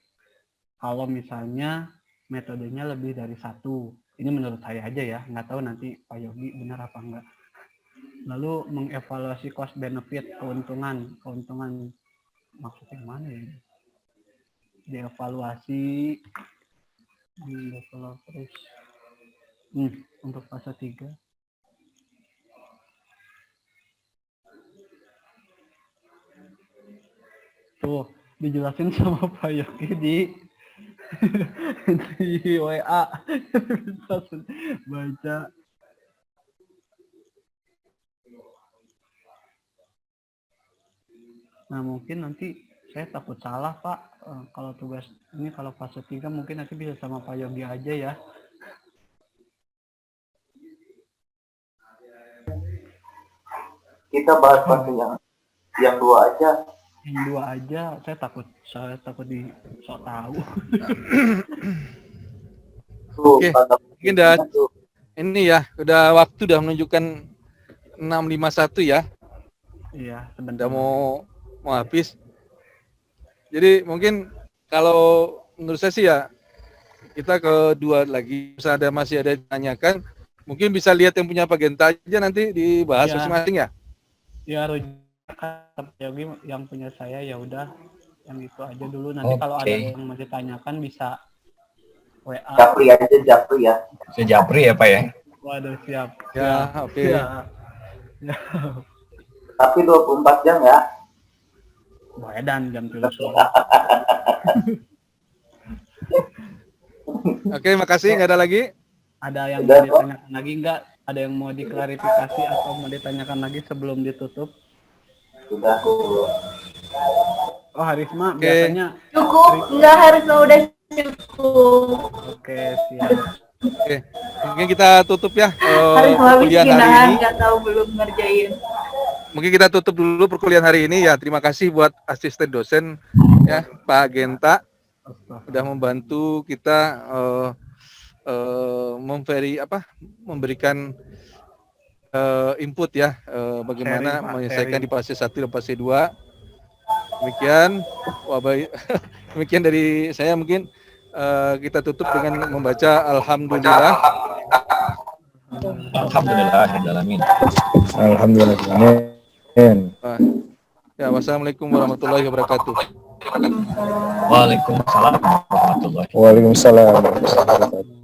kalau misalnya metodenya lebih dari satu. Ini menurut saya aja ya, nggak tahu nanti Pak Yogi benar apa enggak. Lalu mengevaluasi cost benefit, keuntungan maksudnya mana ya? Dievaluasi developers untuk fase 3. Tuh dijelasin sama Pak Yogi di WA. Bisa baca. Nah mungkin nanti saya takut salah Pak, kalau tugas ini kalau fase 3 mungkin nanti bisa sama Pak Yogi aja ya. Kita bahas fase yang 2 aja. Yang 2 aja, saya takut di sok tahu. Oke, mungkin ini ya, udah waktu udah menunjukkan 6.51 ya. Iya, sebentar. Udah mau habis. Jadi mungkin kalau menurut saya sih ya, kita ke 2 lagi. Masih ada ditanyakan, mungkin bisa lihat yang punya Pak Genta aja nanti dibahas masing-masing ya. Ya, Pak Yogi yang punya saya ya udah yang itu aja dulu. Nanti kalau ada yang mau ditanyakan bisa WA. Japri aja, Japri ya. Japri ya Pak ya. Waduh, siap. Ya, oke. Ya. Tapi 24 jam ya. Edan jam 7 sore. Oke, makasih. Nggak ada lagi? Ada yang Udah, mau ditanyakan lagi nggak? Ada yang mau diklarifikasi atau mau ditanyakan lagi sebelum ditutup? Sudah. Oh, Harisma Oke. biasanya. Cukup, nggak harus udah cukup. Oke, siap. Oke. Mungkin kita tutup ya Harus habis perkuliahan hari pindahan, ini. nggak tahu belum ngerjain. Mungkin kita tutup dulu perkuliahan hari ini ya. Terima kasih buat asisten dosen ya, Pak Genta, sudah membantu kita memberikan input ya, bagaimana Sharing, Pak, menyelesaikan sharing. di fase 1 dan fase 2. Demikian, demikian dari saya. Mungkin kita tutup dengan membaca Alhamdulillah. Alhamdulillahirrahmanirrahim. Alhamdulillah. Ya, wassalamualaikum warahmatullahi wabarakatuh. Waalaikumsalam warahmatullahi Waalaikumsalam warahmatullahi wabarakatuh.